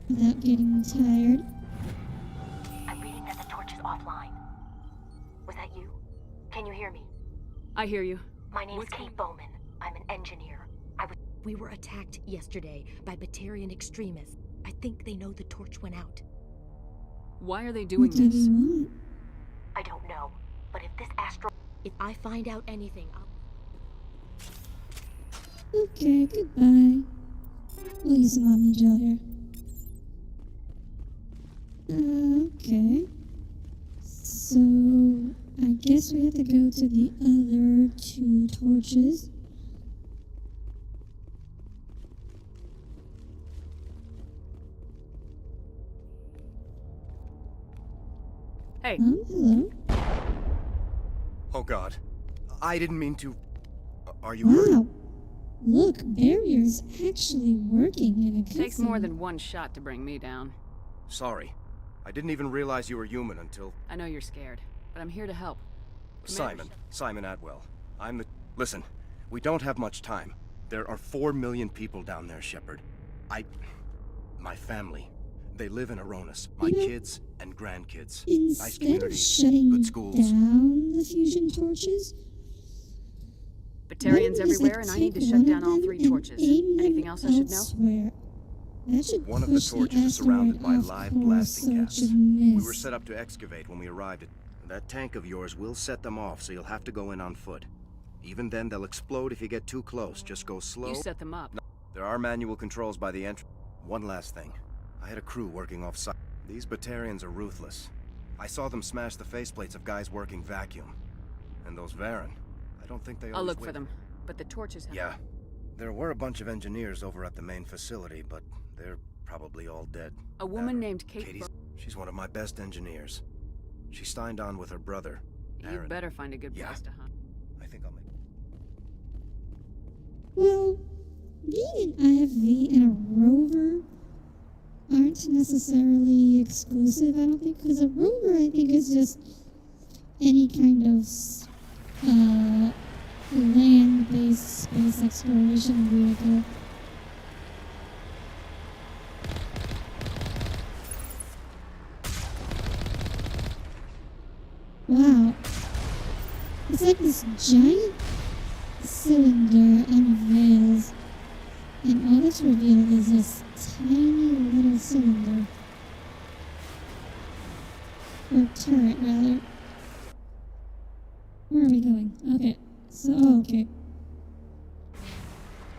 without getting tired. I'm reading that the torch is offline. Was that you? Can you hear me? I hear you. My name's Kate Bowman. I'm an engineer. We were attacked yesterday by Batarian extremists. I think they know the torch went out. Why are they doing this? I don't know. But if this asteroid... If I find out anything, I'll... Okay, goodbye. We'll use some Omni Gel here. Okay. So... I guess we have to go to the other 2 torches. Hey. Hello. Oh god. I didn't mean to... Are you hurt? Wow. Look, barrier's actually working in a cutscene. Takes more than one shot to bring me down. Sorry. I didn't even realize you were human until... I know you're scared, but I'm here to help. Simon Atwell. I'm the... Listen, we don't have much time. There are 4 million people down there, Shepard. My family. They live in Aronis. My kids and grandkids. Nice Instead of communities, shutting good schools. down the fusion torches, Batarians everywhere, and I need to shut down all 3 torches. Anything else I should know? That should One of the push torches is surrounded by asteroid live off blasting course, so gas. it should miss. We were set up to excavate when we arrived. That tank of yours will set them off, so you'll have to go in on foot. Even then, they'll explode if you get too close. Just go slow. You set them up. No, there are manual controls by the entrance. One last thing. I had a crew working off-site. These Batarians are ruthless. I saw them smash the faceplates of guys working vacuum. And those Varen, I don't think they I'll look for them, but the torches have... Yeah. There were a bunch of engineers over at the main facility, but they're probably all dead. A woman named Katie's... She's one of my best engineers. She signed on with her brother, Aaron. You better find a good place to hunt. I think I'll make... Well, being an IFV and a rover aren't necessarily exclusive, I don't think, because a rover, I think, is just any kind of land-based space exploration vehicle. Wow. It's like this giant cylinder unveils, and all that's revealed is this tiny little cylinder. Or turret, rather. Where are we going? Okay. Okay.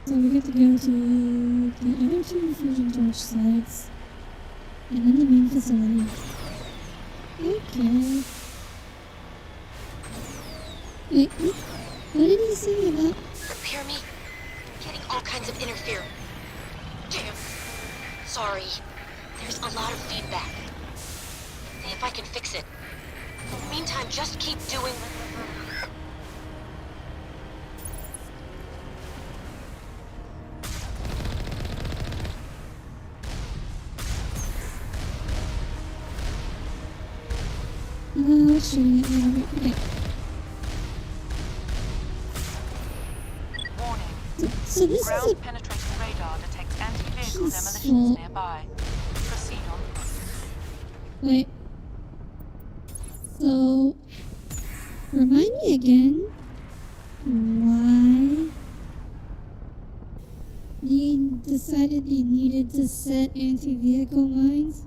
So we get to go to the other 2 fusion torch sites, and then the main facility. Okay. Wait, what did he say about... Repair me? I'm getting all kinds of interference. Damn. Sorry. There's a lot of feedback. See if I can fix it. In the meantime, just keep doing... It's shooting at me. Okay. So this Ground is a penetrating radar detects anti-vehicle peaceful... demolitions nearby. Proceed on foot. Wait. So, remind me again why you decided you needed to set anti-vehicle mines?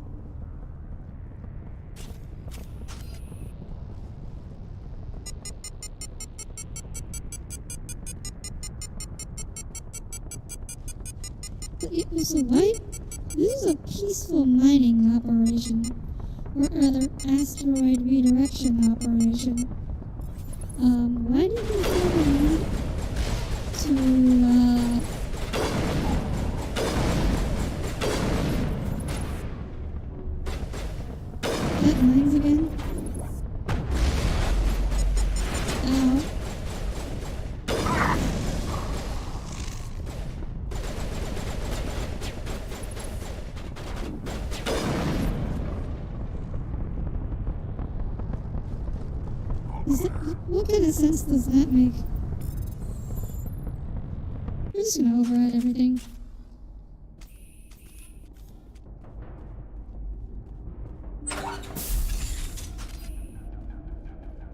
So why? This is a peaceful mining operation, or rather, asteroid redirection operation. Why did you feel the need to, set mines again? Ow. What kind of sense does that make? We're just gonna override everything.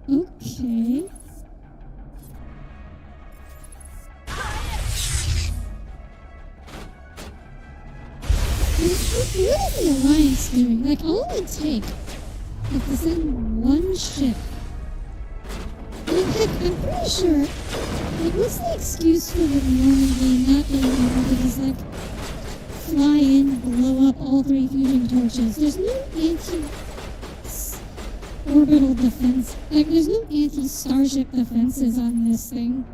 Okay. What is the Alliance doing? Like, all it would take is to send one ship. Heck, I'm pretty sure, like, what's the excuse for the Normandy not being able to just, like, fly in, blow up all 3 fusion torches? There's no orbital defense. Like, there's no anti-starship defenses on this thing.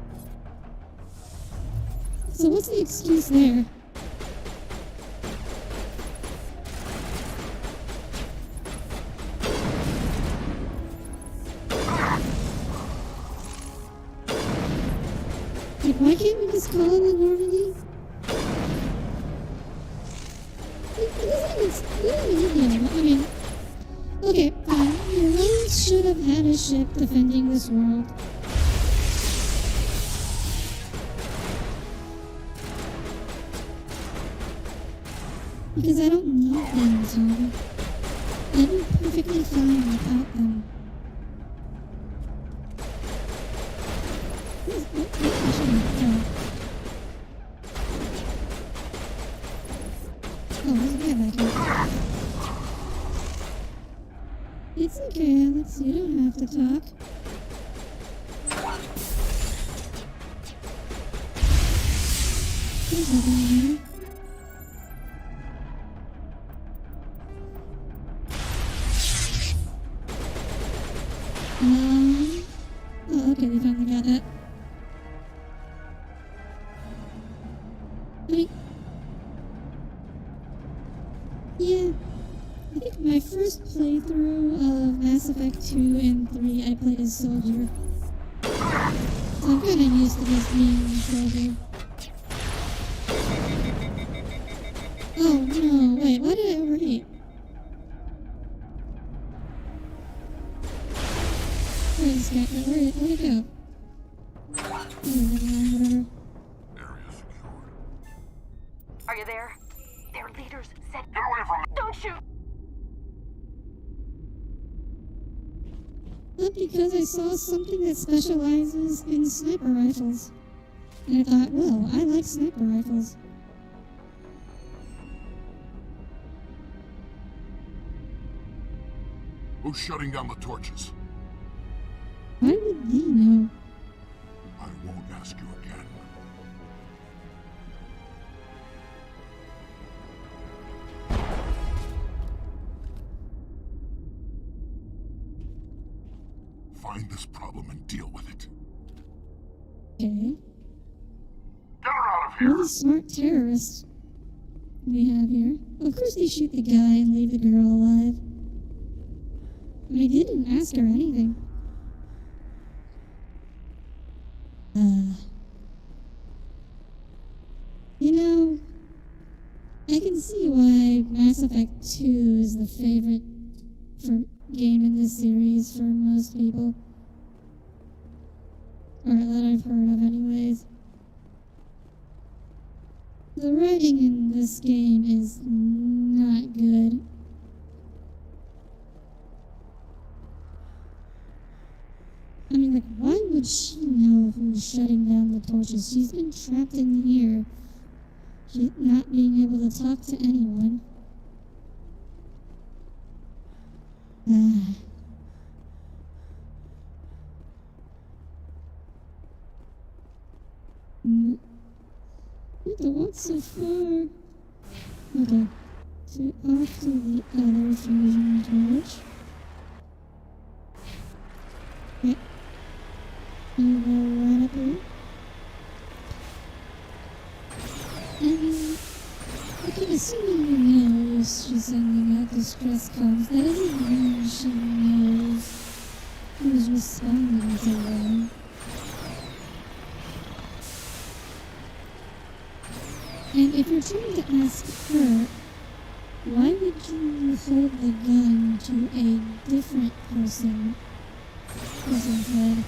So what's the excuse there? Like, why can't we just call it the Normandy? I mean, okay, fine. The Romans should have had a ship defending this world. Because I don't need them, Tom. I'd be perfectly fine without them. I shouldn't go. Oh, there's a guy back here. It's okay, Alex. You don't have to talk. There's nothing in here. Oh, okay, we finally got that. I mean, yeah, I think my first playthrough of Mass Effect 2 and 3, I played as Soldier. So I'm kinda used to just being Soldier. Oh no, wait, why did I overheat? Where's this guy? Where'd he go? Oh, never mind, whatever. Are you there? Their leaders said, "Get away from me! Don't shoot!" Not because I saw something that specializes in sniper rifles. And I thought, well, I like sniper rifles. Who's shutting down the torches? Why would he know? I won't ask you again. Find this problem and deal with it. Okay. Get her out of here! Really smart terrorists we have here. Of course they shoot the guy and leave the girl alive. I mean, they didn't ask her anything. You know, I can see why Mass Effect 2 is the favorite game in this series for most people. Or that I've heard of anyways. The writing in this game is not good. I mean, like, why would she know who's shutting down the torches? She's been trapped in here. She's not being able to talk to anyone. You have to walk so far. Okay. So off to the other fusion torch. Okay. You go right up here. And okay, assuming you know she's sending out distress calls, that doesn't mean she knows who's responding to them. And if you're trying to ask her, why would you hold the gun to a different person's head?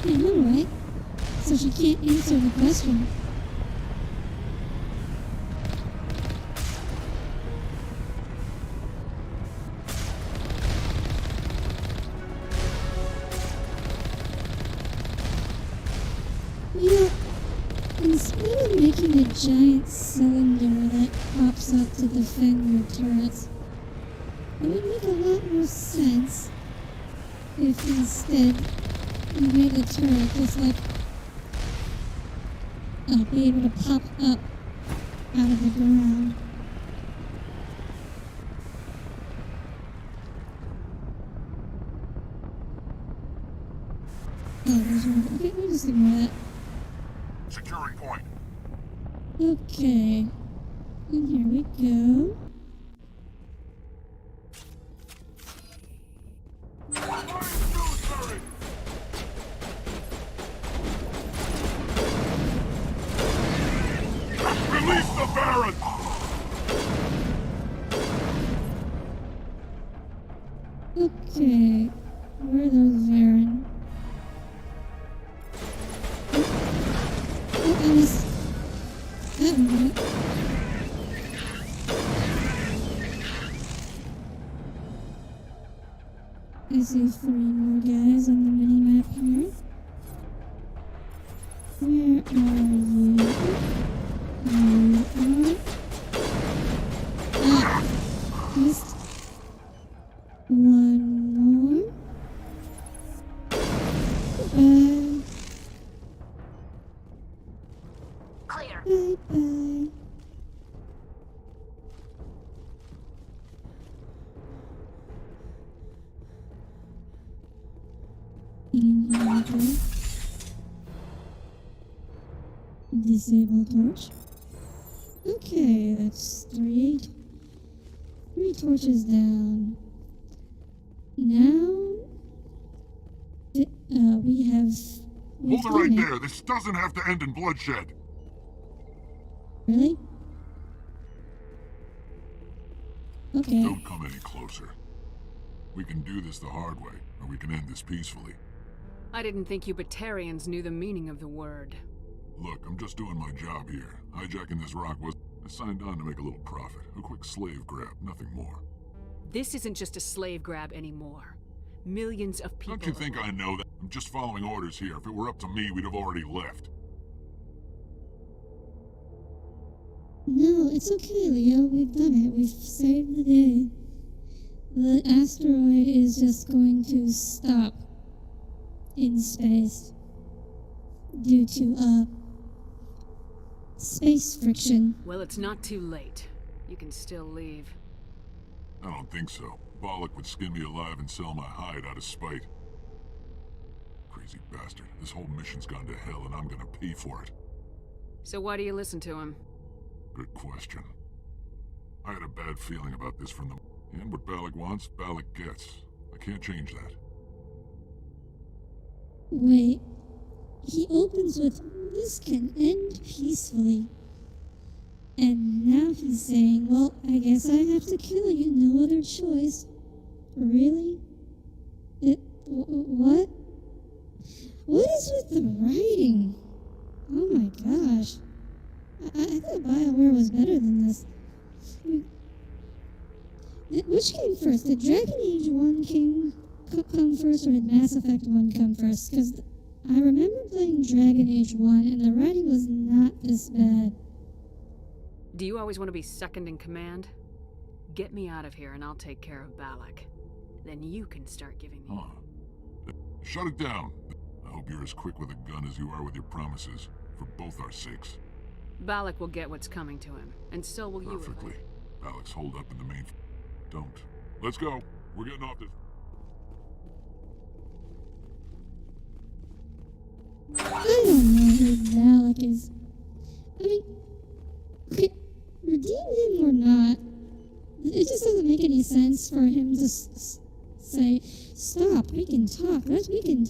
I know, right? So she can't answer the question. Instead of making a giant cylinder that pops up to defend your turrets, it would make a lot more sense if instead you made the turret just like be able to pop up out of the ground. Oh, there's one. Okay, we'll just ignore that. Securing point. Okay. And here we go. Release the Baron! Okay. Where are those Varen? Oh, I missed. That one. I see 3 more guys on the mini-map here. Where are you? You are... Ah! Missed. 1 more. Clear. Bye-bye. Disable torch. Okay, that's 3 torches down. Now, we have... Hold it right there. This doesn't have to end in bloodshed. Really? Okay. Don't come any closer. We can do this the hard way, or we can end this peacefully. I didn't think you Batarians knew the meaning of the word. Look, I'm just doing my job here. Hijacking this rock was... I signed on to make a little profit. A quick slave grab, nothing more. This isn't just a slave grab anymore. Millions of people... Don't you think I know that? I'm just following orders here. If it were up to me, we'd have already left. No, it's okay, Leo. We've done it. We've saved the day. The asteroid is just going to stop in space due to, space friction. Well, it's not too late. You can still leave. I don't think so. Bollock would skin me alive and sell my hide out of spite. Crazy bastard. This whole mission's gone to hell and I'm gonna pay for it. So why do you listen to him? Good question. I had a bad feeling about this from the... And what Balak wants, Balak gets. I can't change that. Wait. He opens with, "This can end peacefully." And now he's saying, "Well, I guess I have to kill you, no other choice." Really? What? What is with the writing? Oh my gosh. I thought BioWare was better than this. Which came first? Did Dragon Age 1 come first, or did Mass Effect 1 come first? Because I remember playing Dragon Age 1 and the writing was not this bad. Do you always want to be second in command? Get me out of here and I'll take care of Balak. Then you can start giving me... Shut it down. I hope you're as quick with a gun as you are with your promises. For both our sakes. Balak will get what's coming to him, and so will you. Perfectly. Balak's holed up in the main... Don't. Let's go. We're getting off this... I don't know who Balak is. I mean, okay, redeem him or not, it just doesn't make any sense for him to say, "Stop, we can talk, we can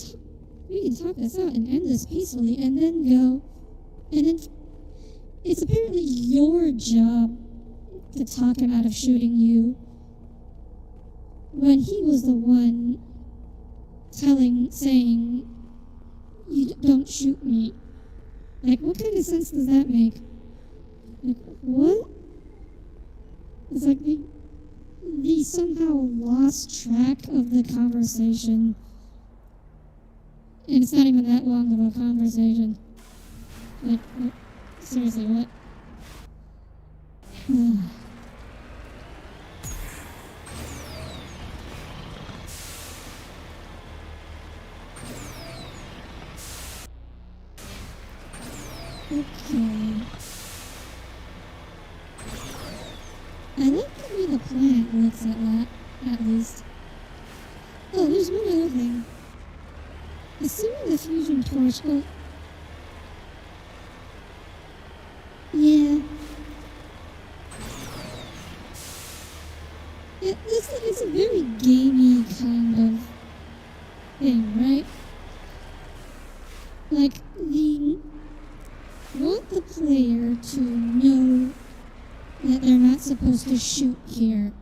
talk this out and end this peacefully," and then go, and then it's apparently your job to talk him out of shooting you, when he was the one saying, "You don't shoot me." Like, what kind of sense does that make? Like, what? It's like they somehow lost track of the conversation. And it's not even that long of a conversation. Like, seriously, what? Okay. I like the way the planet looks at least. Oh, there's one other thing. Assuming the fusion torch... Oh. Yeah. It's a very gamey kind of thing, right? Like, want the player to know that they're not supposed to shoot here.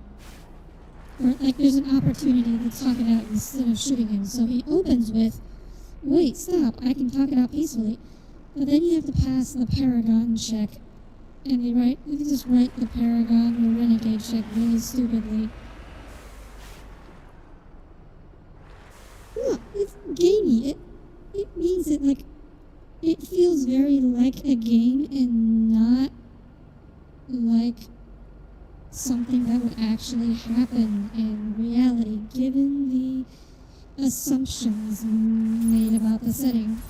Or, like, there's an opportunity to talk it out instead of shooting him. So he opens with, wait, stop, I can talk it out peacefully. But then you have to pass the Paragon check. And you just write the Paragon or Renegade check really stupidly. No, it's gamey. It means it, like, it feels very like a game and not like something that would actually happen in reality, given the assumptions made about the setting.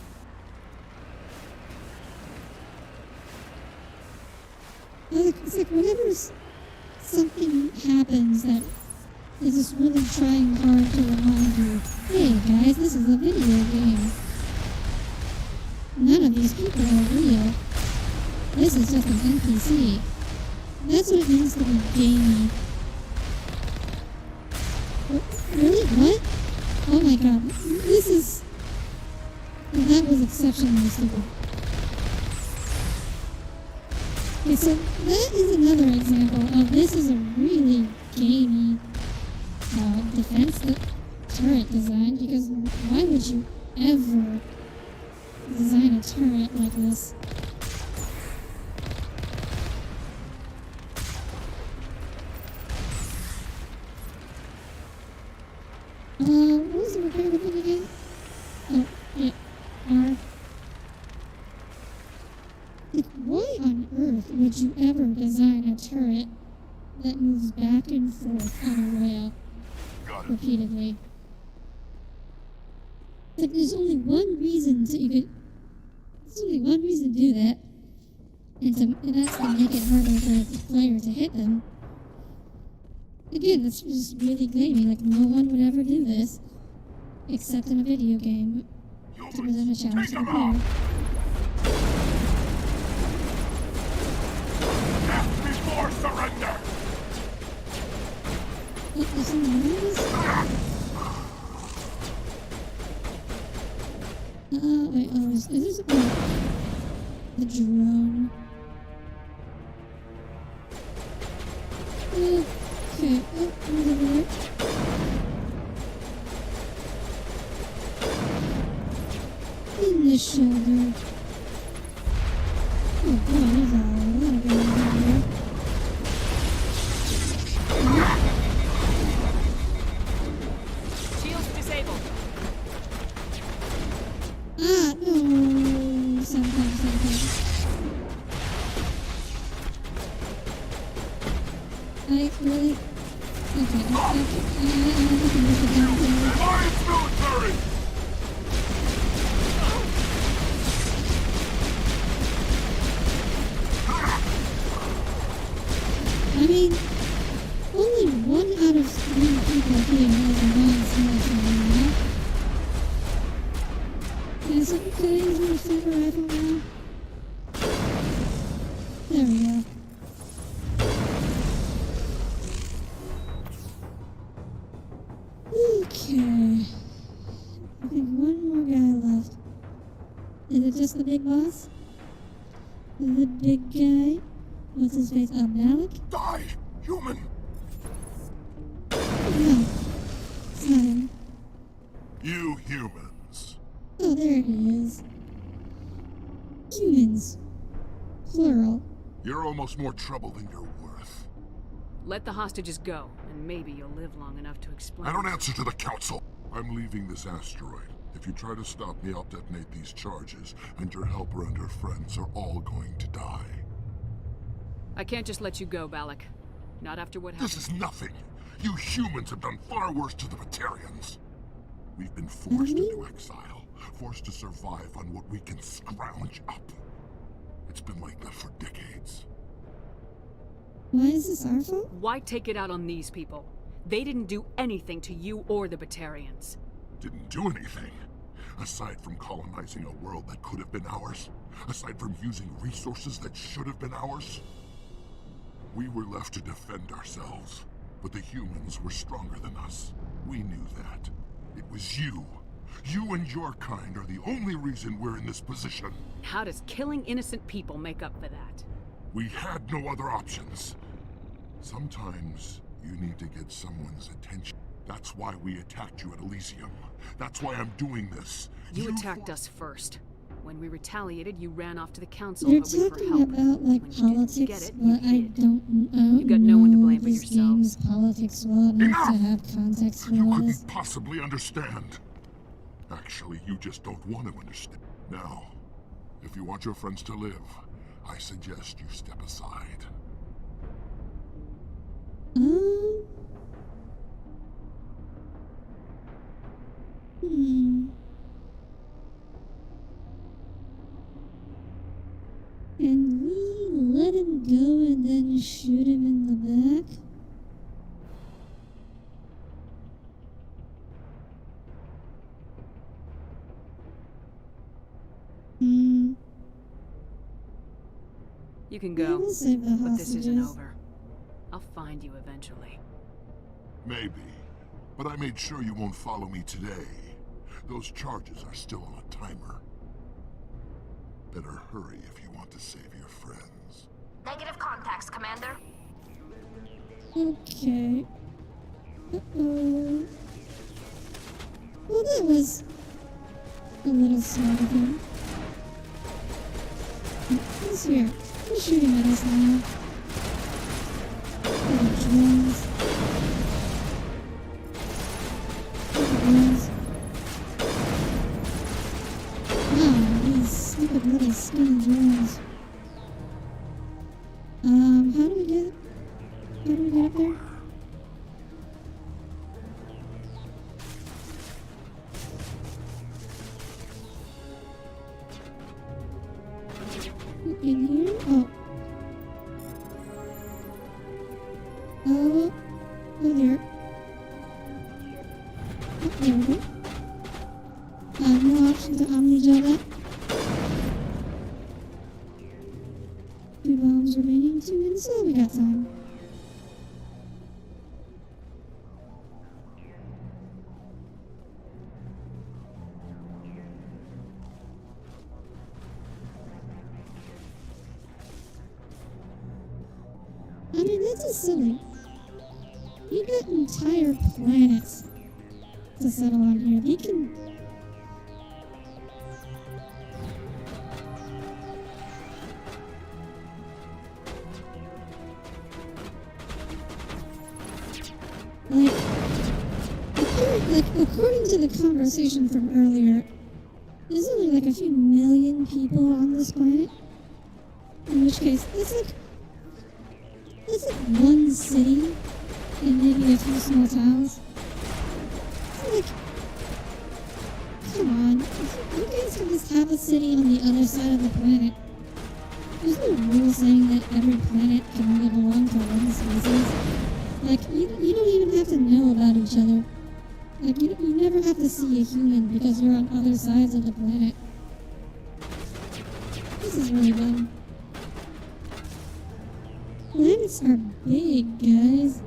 It's like whenever something happens that is just really trying hard to remind you, hey guys, this is a video game. None of these people are real. This is just an NPC. That's what it means to be gamey. Really? What? Oh my god. This is... That was exceptionally stupid. Okay, so that is another example of this is a really gamey defense turret design, because why would you ever design a turret like this? What was the repair thing again? Oh, yeah, R. Like, why on earth would you ever design a turret that moves back and forth on a rail repeatedly? Like, there's only one reason to do that, and that's to make it harder for the player to hit them. Again, that's just really gamey. Like, no one would ever do this, except in a video game, to present a challenge to the player. Before surrender! There's someone else? Wait, is this the drone? Okay, where's over there? In the shoulder. Oh boy, there's a lot of guys over there. Shields disabled. Ah, no. Sometimes. I really... Okay, I can look it down here. I mean, only 1 out of 3 people here has a non-smasher, you know? Can I use my sniper rifle now? There we go. Okay. I think one more guy left. Is it just the big boss? The big guy? What's his face? Malik? Die, human! No. It's not him. You humans. Oh, there it is. Humans. Plural. You're almost more trouble than you're worth. Let the hostages go, and maybe you'll live long enough to explain. I don't answer to the council. I'm leaving this asteroid. If you try to stop me, I'll detonate these charges, and your helper and her friends are all going to die. I can't just let you go, Balak. Not after what happened. This is nothing. You humans have done far worse to the Batarians. We've been forced into exile, forced to survive on what we can scrounge up. been like that for decades. Why is this our fault? Why take it out on these people? They didn't do anything to you or the Batarians. Didn't do anything. Aside from colonizing a world that could have been ours. Aside from using resources that should have been ours. We were left to defend ourselves. But the humans were stronger than us. We knew that. It was you. You and your kind are the only reason we're in this position. How does killing innocent people make up for that? We had no other options. Sometimes you need to get someone's attention. That's why we attacked you at Elysium. That's why I'm doing this. You attacked us first. When we retaliated, you ran off to the council You're hoping for talking help. about like When you politics, didn't get it, but I don't know. You got no one to blame but this yourselves. game's politics well enough to have context for You all couldn't this. possibly understand. Actually, you just don't want to understand. Now, if you want your friends to live, I suggest you step aside. And we let him go and then shoot him in the back? You can Yeah, go, we'll save the but this isn't hostages. over. I'll find you eventually. Maybe. But I made sure you won't follow me today. Those charges are still on a timer. Better hurry if you want to save your friends. Negative contacts, Commander. Okay. Uh-oh. Well, that was a little smart of him. He's here. He's shooting at us now. Little drones. Little drones. Wow, these stupid little skinny drones. How do we get up there? In here? Oh. Oh, there. Oh, there we go. No option to omni-gel that. 2 bombs remaining, 2 minutes, so we got time. I mean, that's just silly. You got entire planets to settle on here. They can... According to the conversation from earlier, there's only like a few million people on this planet. In which case, that's like one city and maybe a few small towns. It's like, come on, you guys can just have a city on the other side of the planet. There's no rule saying that every planet can only belong to one species. Like, you don't even have to know about each other. Like, you never have to see a human because you're on other sides of the planet. This is really dumb. Planets are big, guys.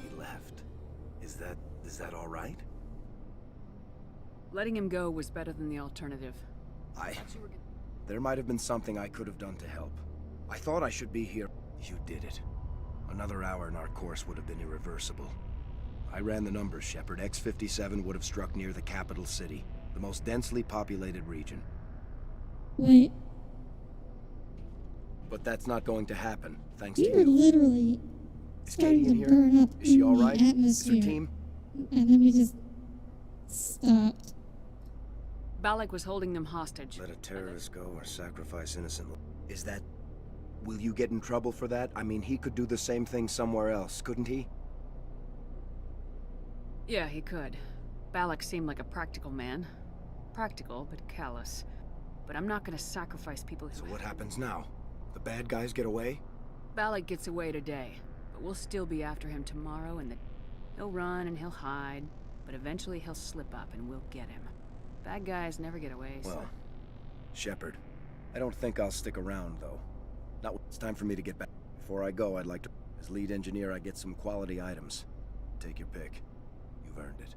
He left. Is that all right? Letting him go was better than the alternative. There might have been something I could have done to help. I thought I should be here. You did it. Another hour and our course would have been irreversible. I ran the numbers, Shepard. X-57 would have struck near the capital city, the most densely populated region. Wait, But that's not going to happen, thanks we to were you. literally Is starting Katie in to here? burn up Is she in all the right? Is her atmosphere. team? And then we just stopped. Balak was holding them hostage. Let a terrorist go or sacrifice innocent. Is that... Will you get in trouble for that? I mean, he could do the same thing somewhere else, couldn't he? Yeah, he could. Balak seemed like a practical man. Practical, but callous. But I'm not gonna sacrifice people who... So what happens now? The bad guys get away? Balak gets away today, but we'll still be after him tomorrow, and he'll run and he'll hide, but eventually he'll slip up and we'll get him. Bad guys never get away, so... Well, Shepard, I don't think I'll stick around, though. It's time for me to get back. Before I go, I'd like to... As lead engineer, I get some quality items. Take your pick. You've earned it.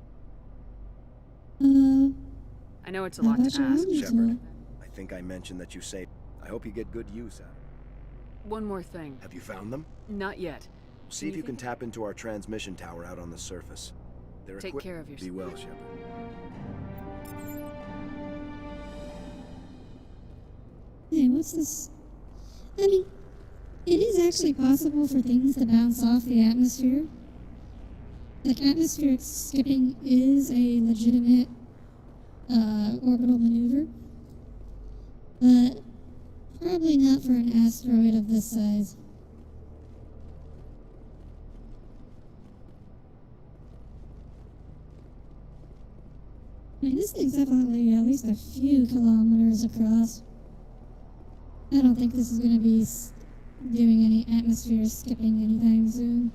I know it's a lot to ask. Shepard, I think I mentioned that you saved... I hope you get good use out of it. One more thing. Have you found them? Not yet. See if you can tap into our transmission tower out on the surface. Take care of yourself. Be well, Shepard. Hey, what's this? I mean, it is actually possible for things to bounce off the atmosphere. Like, atmospheric skipping is a legitimate orbital maneuver. But probably not for an asteroid of this size. I mean, this thing's definitely at least a few kilometers across. I don't think this is going to be doing any atmosphere skipping anytime soon.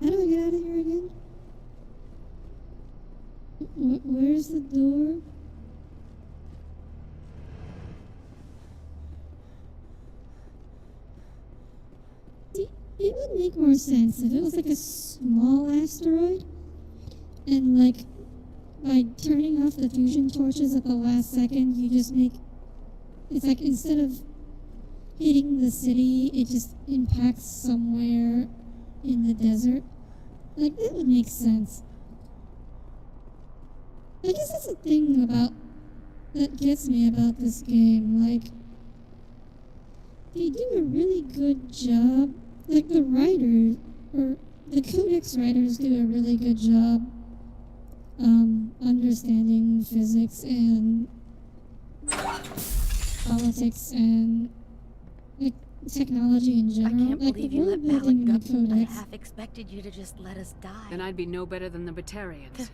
How do I get out of here again? Where's the door? See, it would make more sense if it was like a small asteroid, and like by turning off the fusion torches at the last second, you just make... It's like instead of hitting the city, it just impacts somewhere in the desert. Like, that would make sense. I guess that's the thing about... that gets me about this game. Like, they do a really good job. Like, the writers, or the Codex writers do a really good job understanding physics and politics and like technology in general. I can't like, believe the you let world building Balak in the go. I Codex. half expected you to just let us die. Then I'd be no better than the Batarians.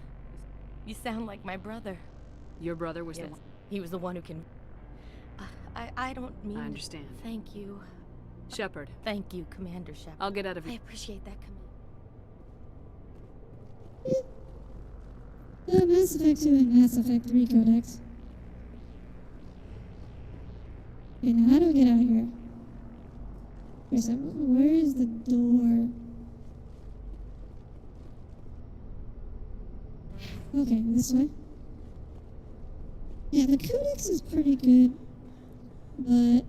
You sound like my brother. Your brother was Yes, the one... he was the one who can... I don't mean... I understand. Thank you. Shepard. Thank you, Commander Shepard. I'll get out of I here. appreciate that, Commander. The Mass Effect 2 and Mass Effect 3 Codex. Okay, now how do I get out of here? Where is the door? Okay, this way. Yeah, the Codex is pretty good, but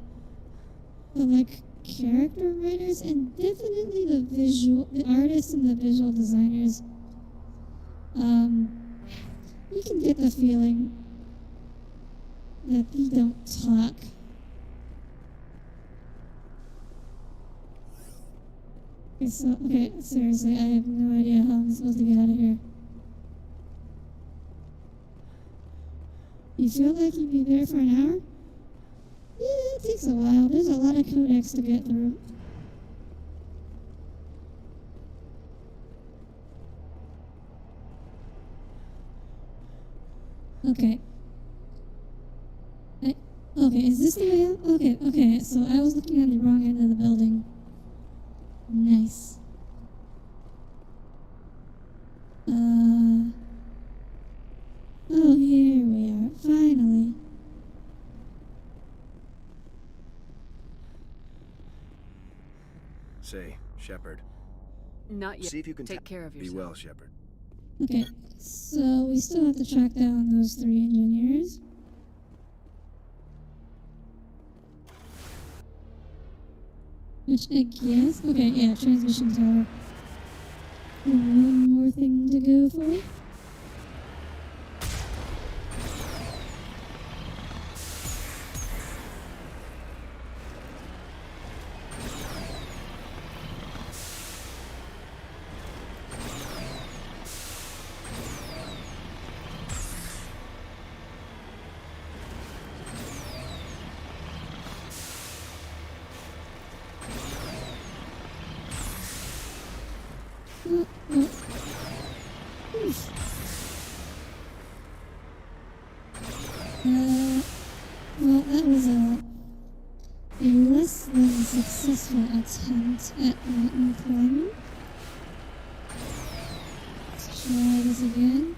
like character writers and definitely the artists and the visual designers, you can get the feeling that they don't talk. Okay, seriously, I have no idea how I'm supposed to get out of here. You feel like you'd be there for an hour? Yeah, it takes a while. There's a lot of codex to get through. Okay. Okay, is this the way out? Okay, so I was looking at the wrong end of the building. Nice. Oh, here we are, finally. Say, Shepard. Not yet. See if you can take care of yourself. Be well, Shepard. Okay, so we still have to track down those 3 engineers. Which I guess... Okay, yeah, transmission tower. One more thing to go for. successful attempt at mountain climbing. Let's try this again.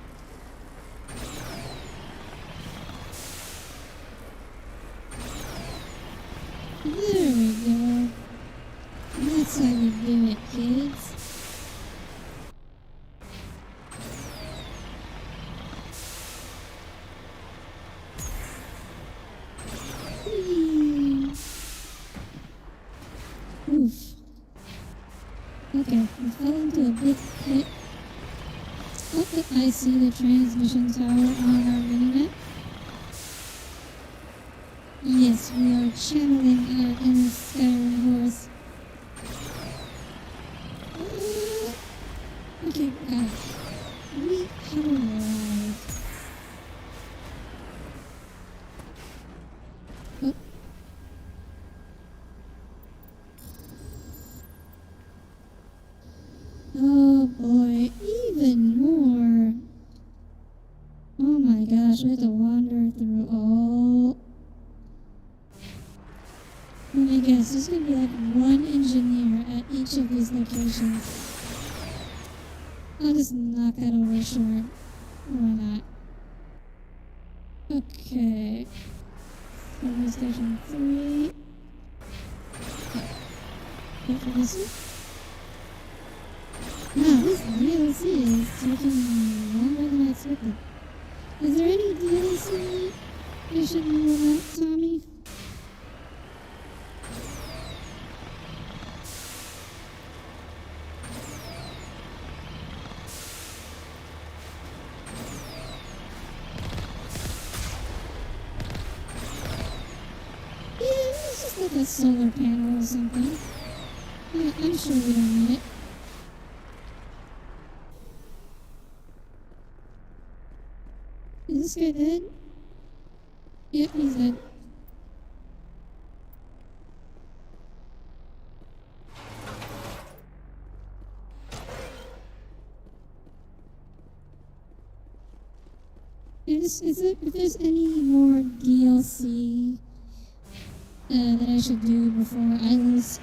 There we go. That's how you do it, kids. Oof. Okay, we fell into a big pit. Oh, I see the transmission tower on our minimap. Yes, we are channeling our inner Skyrim horse. Okay, gosh. We have arrived. Oh. Oh boy, even more. Oh my gosh, we have to wander through all. Let me guess, there's gonna be like one engineer at each of these locations. I'll just knock that over short. Why not? Okay. Service station 3. Wait for this one. Wow, this DLC is taking longer than I expected. Is there any DLC you should know about, Tommy? Yeah, it's just like a solar panel or something. Yeah, I'm sure we don't need it. Is this guy dead? Yep, he's dead. If there's any more DLC that I should do before I lose.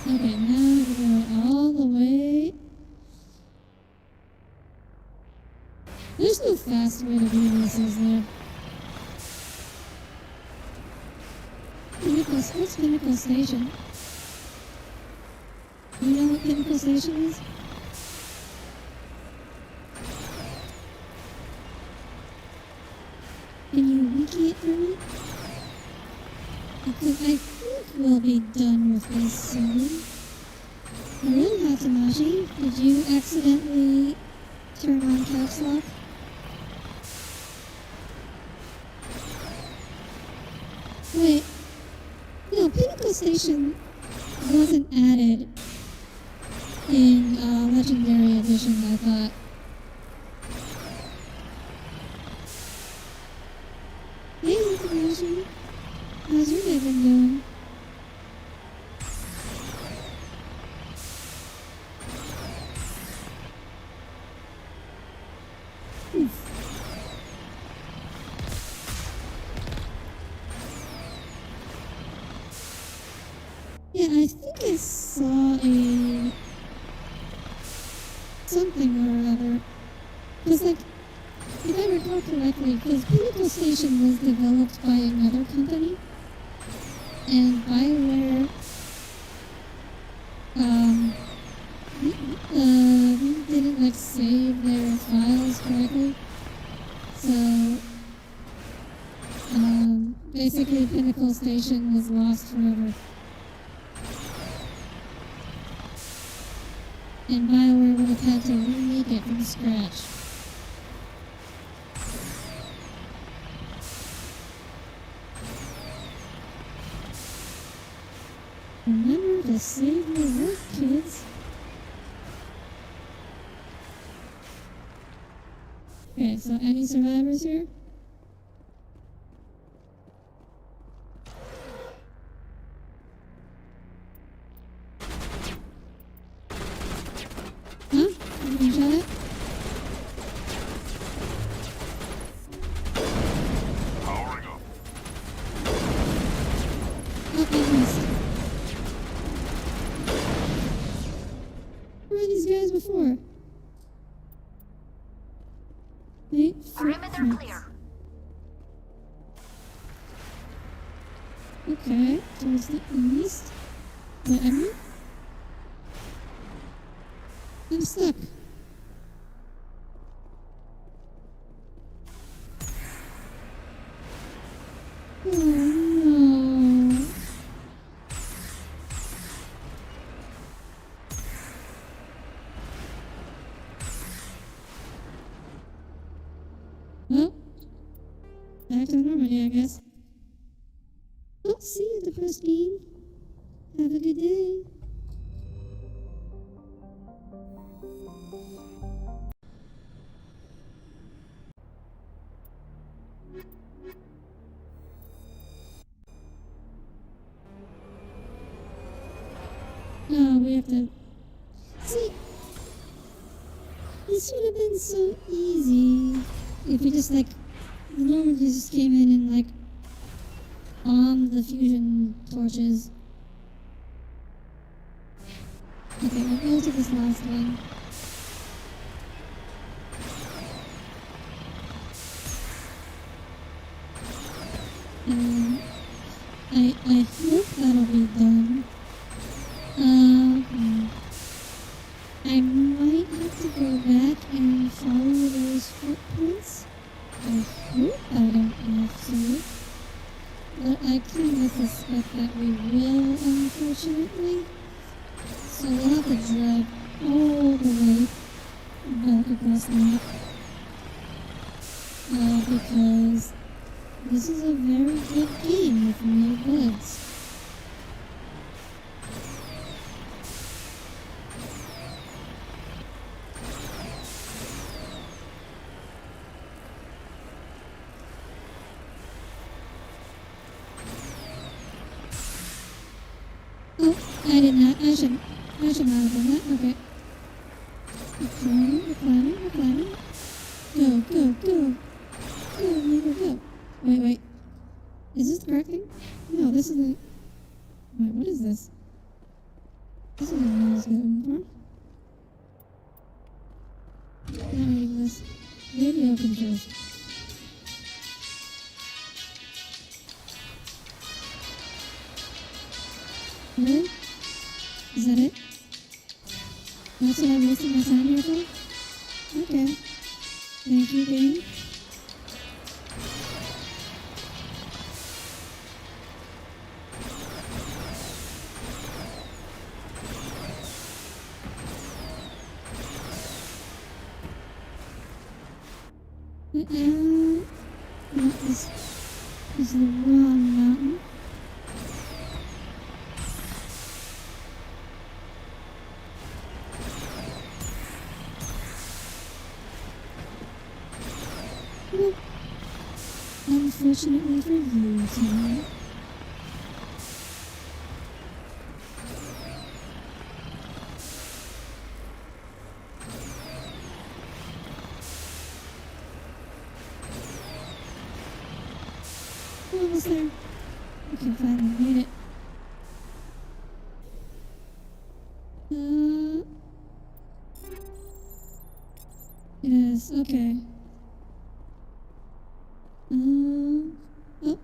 Okay, now we go all the way. There's no fast way to do this, is there? What's Pinnacle Station? Do you know what Pinnacle Station is? Can you wiki it for me? Because I think we'll be done with this soon. Hello, Hatamashi. Did you accidentally turn on caps lock? Wait. No, Pinnacle Station wasn't added in Legendary Edition, I thought. Hey, Hatamashi. How's your day been doing? Yeah, I think I saw something or other. Because, like, if I recall correctly, because Pinnacle Station was developed by another company, and BioWare, didn't, like, save their files correctly. So, basically Pinnacle Station was lost forever. And BioWare would have had to remake it from scratch. Remember to save your work, kids. Okay, so any survivors here? Huh? You can shut it? Powering up. Oh, I missed. Where were these guys before? Perimeter clear. Okay, towards the east. Wait, I'm stuck. Oh no. Well, back to Normandy, I guess. Oh, see you, the Pristine. Have a good day. Oh, we have to... See, this would have been so easy if we just, like, the Normandy just came in and, like, bombed the fusion torches. Okay, we'll go to this last one. I hope that'll be done. I might have to go back and follow those footprints. I hope I don't have to. But I kind of suspect that we will, unfortunately. So we'll have to drive all the way back across the map. Because this is a very good game with no bugs. Oh, I did not. I should not have done that. Okay. We're climbing. Go. Go, nigga, go. Wait. Is this the correct thing? No, this is the... Wait, what is this? This is what I was going for. Not reading this. Radio controls. Really? Is that it? That's what I'm wasting my time here for? Okay. Thank you, game. This is the wrong mountain. Well, unfortunately for you, Tom. Almost there. Okay, finally made it. Yes, okay. Oh.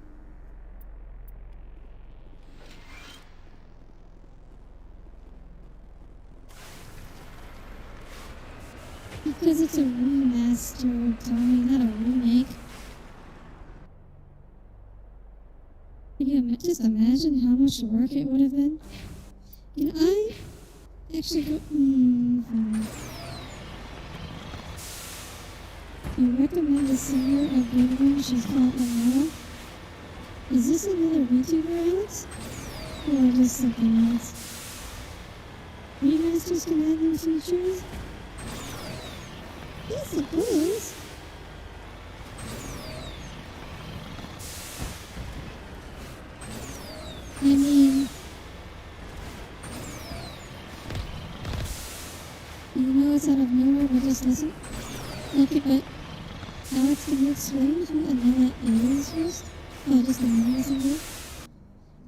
Because it's a remaster, Tommy, not a remake. Can you just imagine how much work it would have been? Can I actually go... You recommend a singer a good one? She's called Anella. Is this another VTuber, Alex? Or just something else? Remasters commanding features? I suppose. I mean, you know it's out of nowhere, but just listen. Okay, but Alex, can you explain who Anella is first? Oh, just the name isn't good?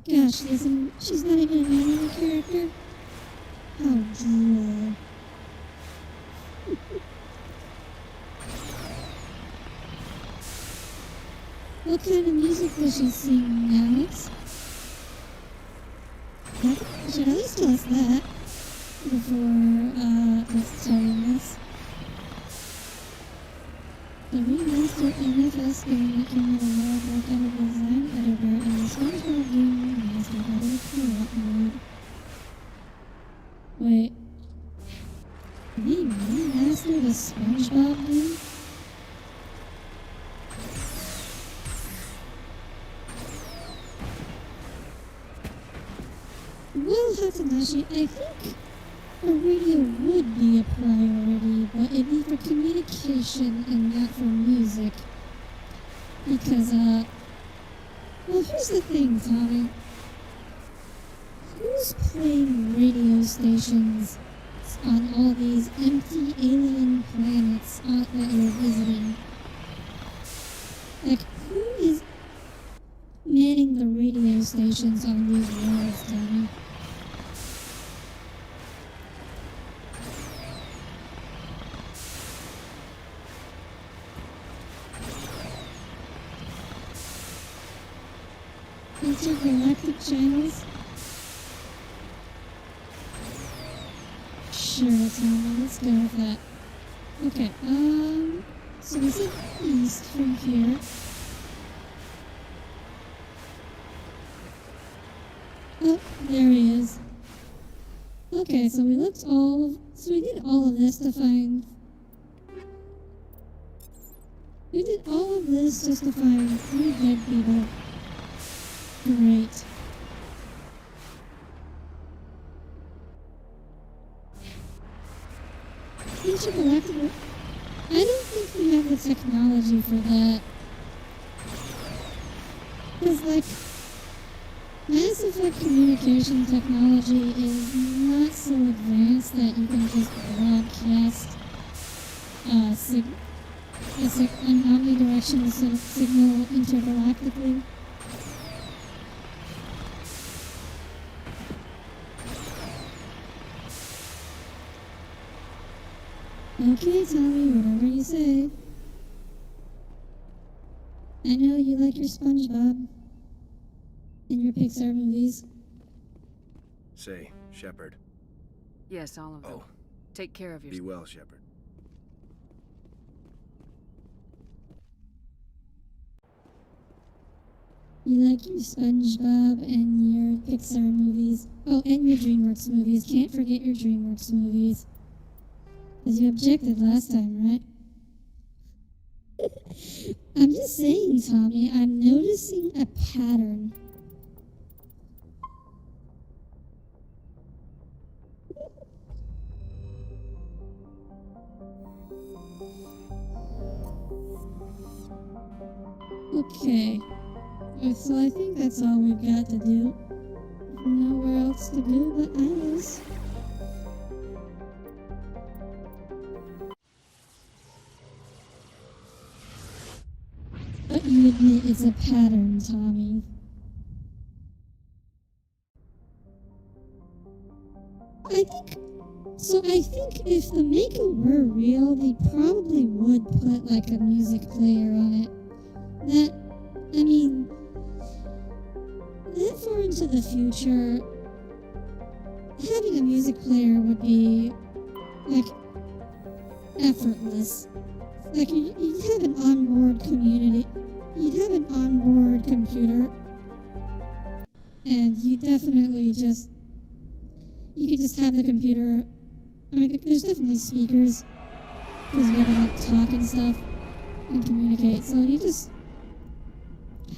Gosh, watch this and she's not even an anime character? How droll. What kind of music does she sing, Alex? You should at least tell us that before starting this. The remastered NFS game that came out of work out of the design editor and the SpongeBob game remastered out of co-op mode. Wait. Did he remaster the SpongeBob game? Well, Hatanashi, I think a radio would be a priority, but it'd be for communication and not for music. Because, well, here's the thing, Tommy. Who's playing radio stations on all these empty alien planets that you're visiting? Like, who is manning the radio stations on these worlds, Tommy? Intergalactic channels? Sure, Tommy, let's go with that. Okay, so we said east from here. Oh, there he is. Okay, so we did all of this to find... We did all of this just to find 3 dead people. Great. Intergalactic... I don't think we have the technology for that. Because, like, Mass Effect communication technology is not so advanced that you can just broadcast an omnidirectional signal intergalactically. Okay, Tommy, whatever you say. I know you like your SpongeBob and your Pixar movies. Say, Shepard. Yes, all of them. Oh. Take care of yourself. Be well, Shepard. You like your SpongeBob and your Pixar movies. Oh, and your DreamWorks movies. Can't forget your DreamWorks movies. Because you objected last time, right? I'm just saying, Tommy, I'm noticing a pattern. Okay. So I think that's all we've got to do. Nowhere else to go but Alice. But you admit it's a pattern, Tommy. I think if the Mako were real, they probably would put like a music player on it. That far into the future, having a music player would be like effortless. Like you'd have an onboard community, you'd have an onboard computer, and you definitely you could just have the computer. I mean, there's definitely speakers because you gotta like talk and stuff and communicate. So you just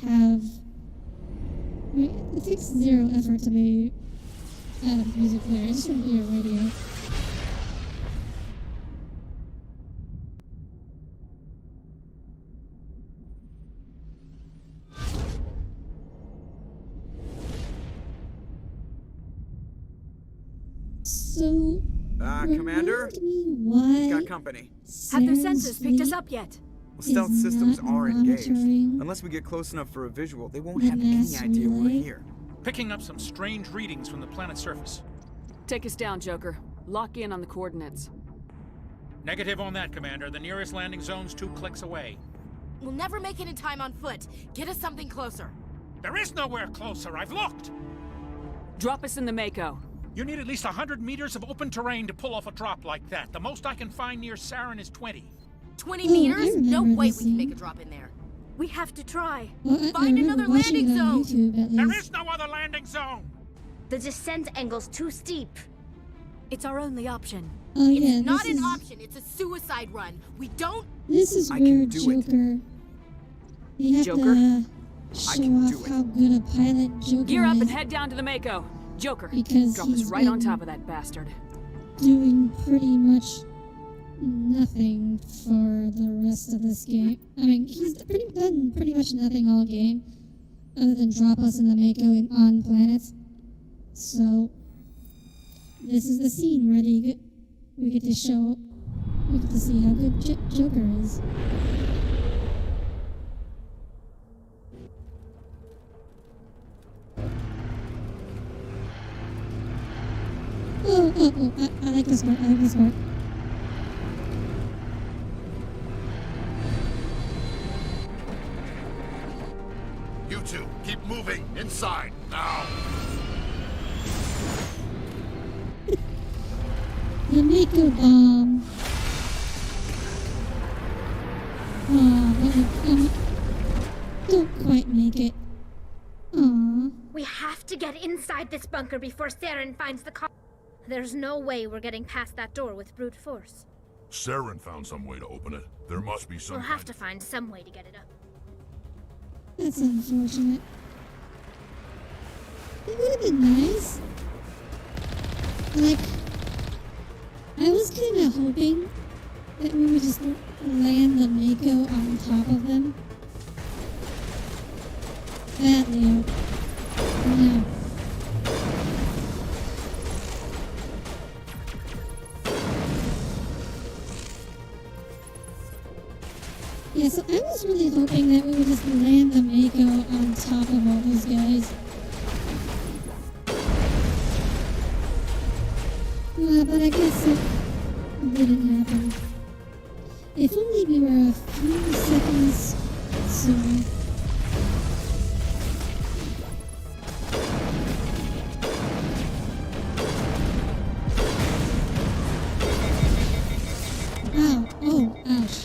have. I mean, it takes zero effort to be at a music player. It just wouldn't be a radio. So, Commander? Why Got company. Have their sensors picked us up yet? Well, stealth systems are engaged. monitoring Unless we get close enough for a visual, they won't the have any mass idea we're relay? here. Picking up some strange readings from the planet's surface. Take us down, Joker. Lock in on the coordinates. Negative on that, Commander. The nearest landing zone's 2 clicks away. We'll never make it in time on foot. Get us something closer. There is nowhere closer. I've looked. Drop us in the Mako. You need at least 100 meters of open terrain to pull off a drop like that. The most I can find near Saren is 20. 20 meters? No way we can make a drop in there. We have to try. Find another landing zone. There is no other landing zone. The descent angle's too steep. It's our only option. Oh, yeah, it's not an option. It's a suicide run. We don't... This is where Joker... You have to show off how good a pilot Joker Gear up is. and head down to the Mako. Joker, Because drop us he's right on been top of that bastard. Doing pretty much nothing for the rest of this game. I mean, he's done pretty much nothing all game, other than drop us in the Mako and on planets. So, this is the scene where we get to see how good Joker is. I like this part. You two, keep moving inside now. The Mako bomb. Don't quite make it. Aww. We have to get inside this bunker before Saren finds the car. There's no way we're getting past that door with brute force. Saren found some way to open it. There must be some We'll have to find some way to get it up. That's unfortunate. It would have been nice. Like, I was kind of hoping that we would just land the Mako on top of them. That, Leo. No. Yeah, so I was really hoping that we would just land the Mako on top of all those guys. But I guess it didn't happen. If only we were a few seconds sooner. Ow. Oh, ouch.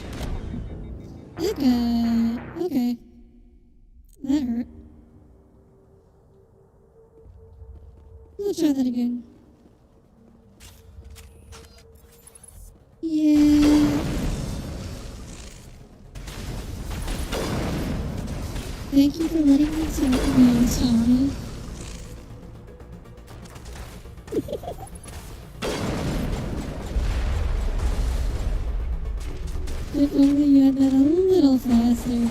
Okay. That hurt. We'll try that again. Yeah. Thank you for letting me talk now, Tommy. If only you had that a little faster.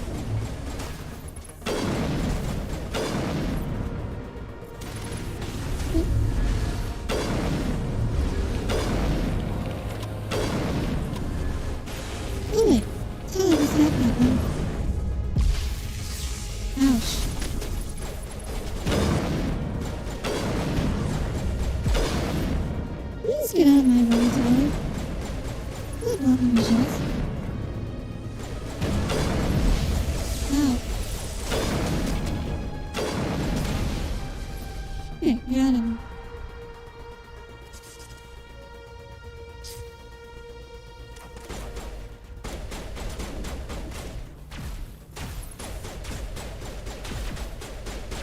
Oh wait, tell us that one. Ouch. Please get out of my way today. Quit blocking my shots. Okay, got him.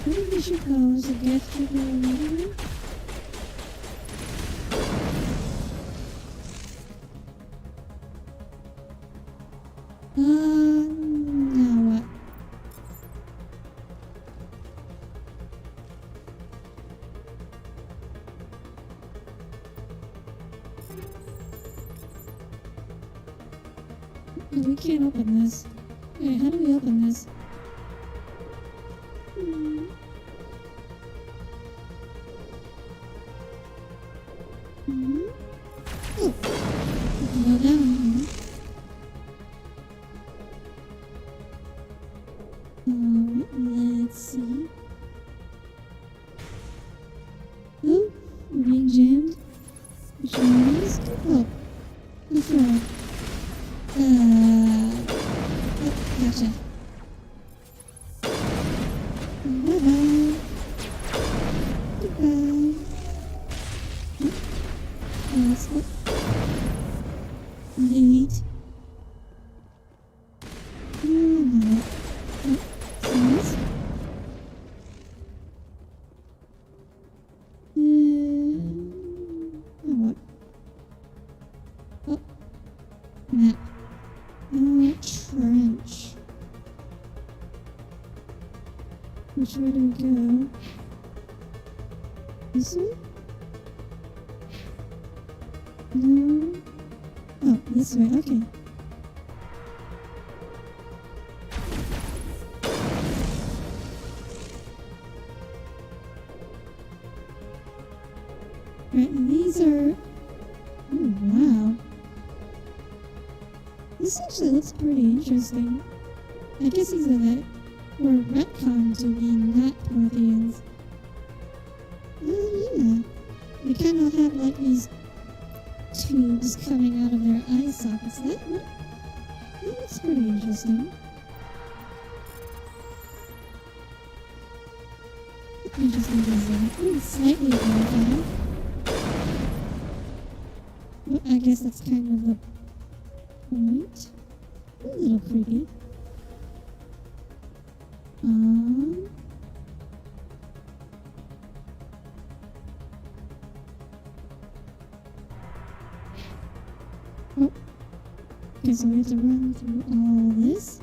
Where did we should go? Is it get to the meeting room? Now what? Oh, we can't open this. Okay, how do we open this? Oh, we can go down here. Let's see. were being jammed. Which means... Oh. After all. Oh, gotcha. Bye-bye. Goodbye. Let's go. Delete. No. Serious? What? Oh. Map. Trench. Which way do we go? This way? No. Oh, this way, okay. Right, and these are... Oh, wow. This actually looks pretty interesting. I guess these are that were retconned to be not Protheans. Oh, yeah. They kind of have like these tubes coming out of their eye sockets. That looks pretty interesting. Interesting design. Ooh, slightly verified. Well, I guess that's kind of the point. A little creepy. Oh. Okay, so we have to run through all this.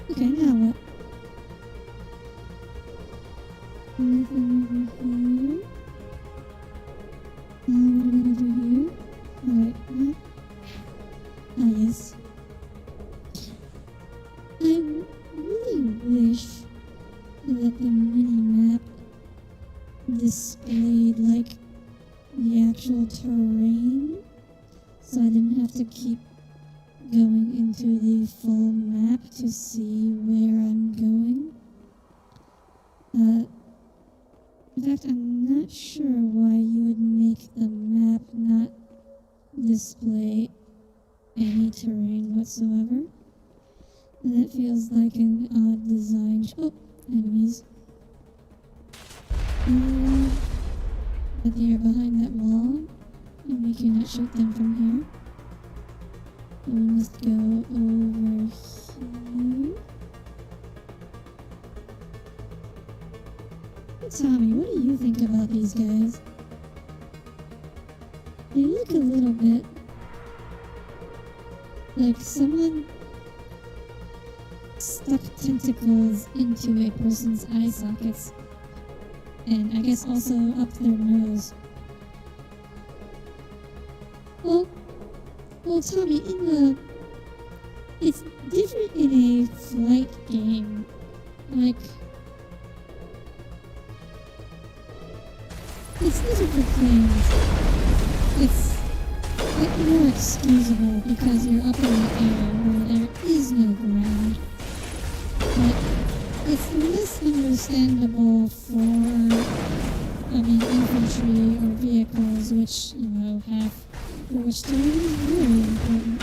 Okay, now what? Nothing over here. What about over here? Alright, what? Ah, yes. I really wish that the mini-map displayed, like, the actual terrain, so I didn't have to keep going into the full map to see where I'm going. In fact, I'm not sure why you would make the map not display any terrain whatsoever. That feels like an odd design. Oh, enemies. But they are behind that wall, and we cannot shoot them from here. So we must go over here. Tommy, what do you think about these guys? They look a little bit like someone stuck tentacles into a person's eye sockets, and I guess also up their nose. Well, Tommy, it's different in a flight game. Like, it's different for planes. It's like more excusable because you're up in the air where there is no ground. But it's less understandable for, infantry or vehicles which, for which terrain is very important.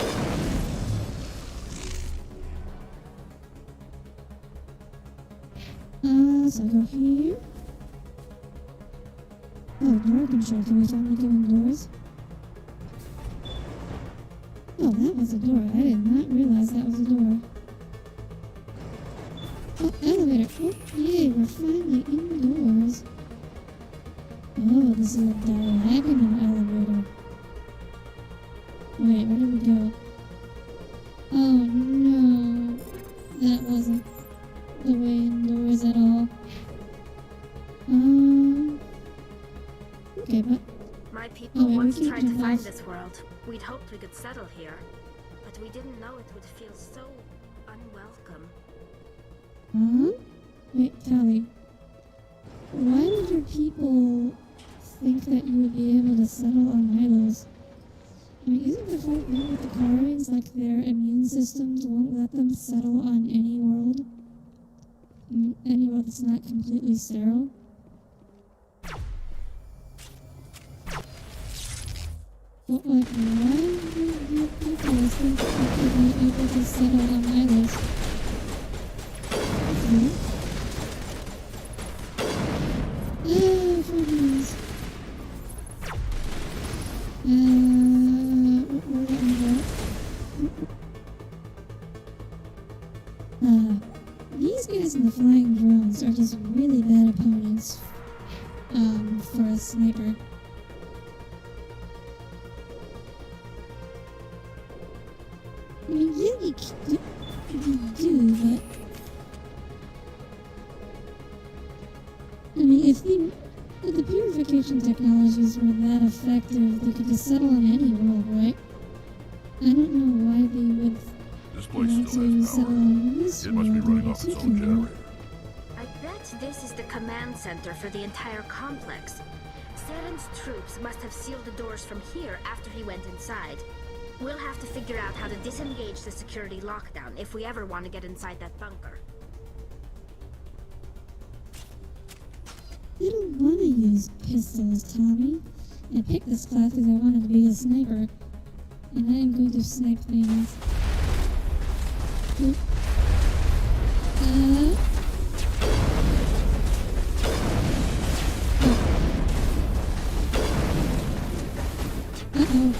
So I go here. Oh, door control. Can we finally go indoors? Oh, that was a door. I did not realize that was a door. Oh, elevator. Oh, yay, we're finally indoors. Oh, this is a diagonal elevator. Wait, where did we go? Oh, no. That wasn't the way indoors at all. Okay, but... My people once tried to find this world. We'd hoped we could settle here, but we didn't know it would feel so unwelcome. Huh? Wait, Callie. Why would your people think that you would be able to settle on Milos? I mean, isn't the whole thing with the cards like their immune systems won't let them settle on any world? I mean, any world that's not completely sterile? Well, like, why do people think they could be able to settle on islands? Okay. For these. Where did I go? These guys in the flying drones are just really bad opponents, for a sniper. I mean, yeah, you do, but... I mean, if the purification technologies were that effective, they could just settle on any world, right? I don't know why they would This place want still to has settle power. on this It must be world running in off its own particular. generator. I bet this is the command center for the entire complex. Saren's troops must have sealed the doors from here after he went inside. We'll have to figure out how to disengage the security lockdown if we ever want to get inside that bunker. I don't want to use pistols, Tommy. I picked this class because I wanted to be a sniper. And I am going to snipe things. Oop. Uh-oh.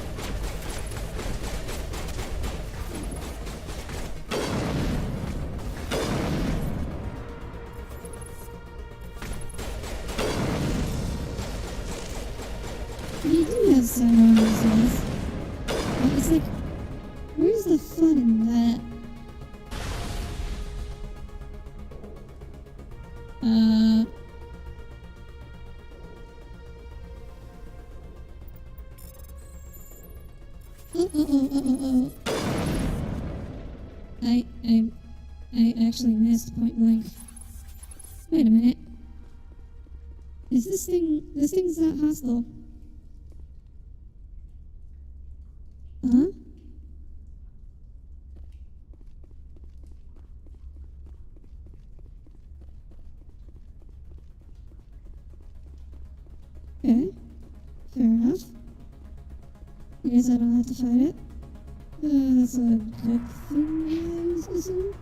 You do have sidearms, yes. But it's like, where's the fun in that? Oh. I actually missed point blank. Wait a minute. Is this thing's not hostile. Huh? Okay. Fair enough. I guess I don't have to fight it. That's a good thing, I assume.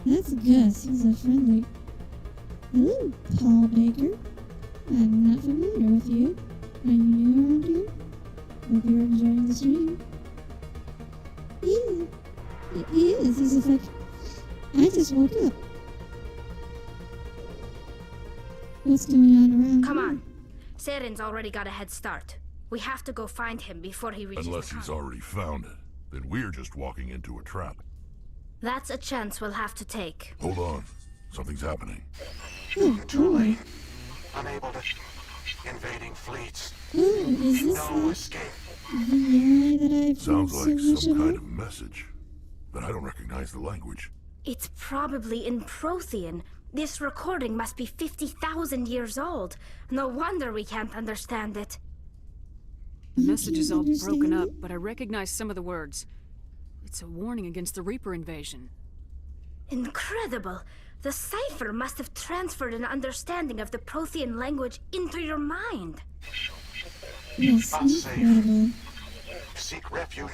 That's Gus. He's a friendly. Hello, Paul Baker. I'm not familiar with you. Are you new around here? Hope you're enjoying the stream. Yeah, he is. He's just like, I just woke up. What's going on around Come here? on. Saren's already got a head start. We have to go find him before he reaches Unless the he's tunnel. already found it, then we're just walking into a trap. That's a chance we'll have to take. Hold on. Something's happening. Oh, Truly. Unable to... Invading fleets. is this No escape. the eye that I've Sounds heard like so much some kind about? of message. But I don't recognize the language. It's probably in Prothean. This recording must be 50,000 years old. No wonder we can't understand it. The message is all broken up, but I recognize some of the words. It's a warning against the Reaper invasion. Incredible! The cipher must have transferred an understanding of the Prothean language into your mind. Yes, Not safe. incredible. Seek refuge.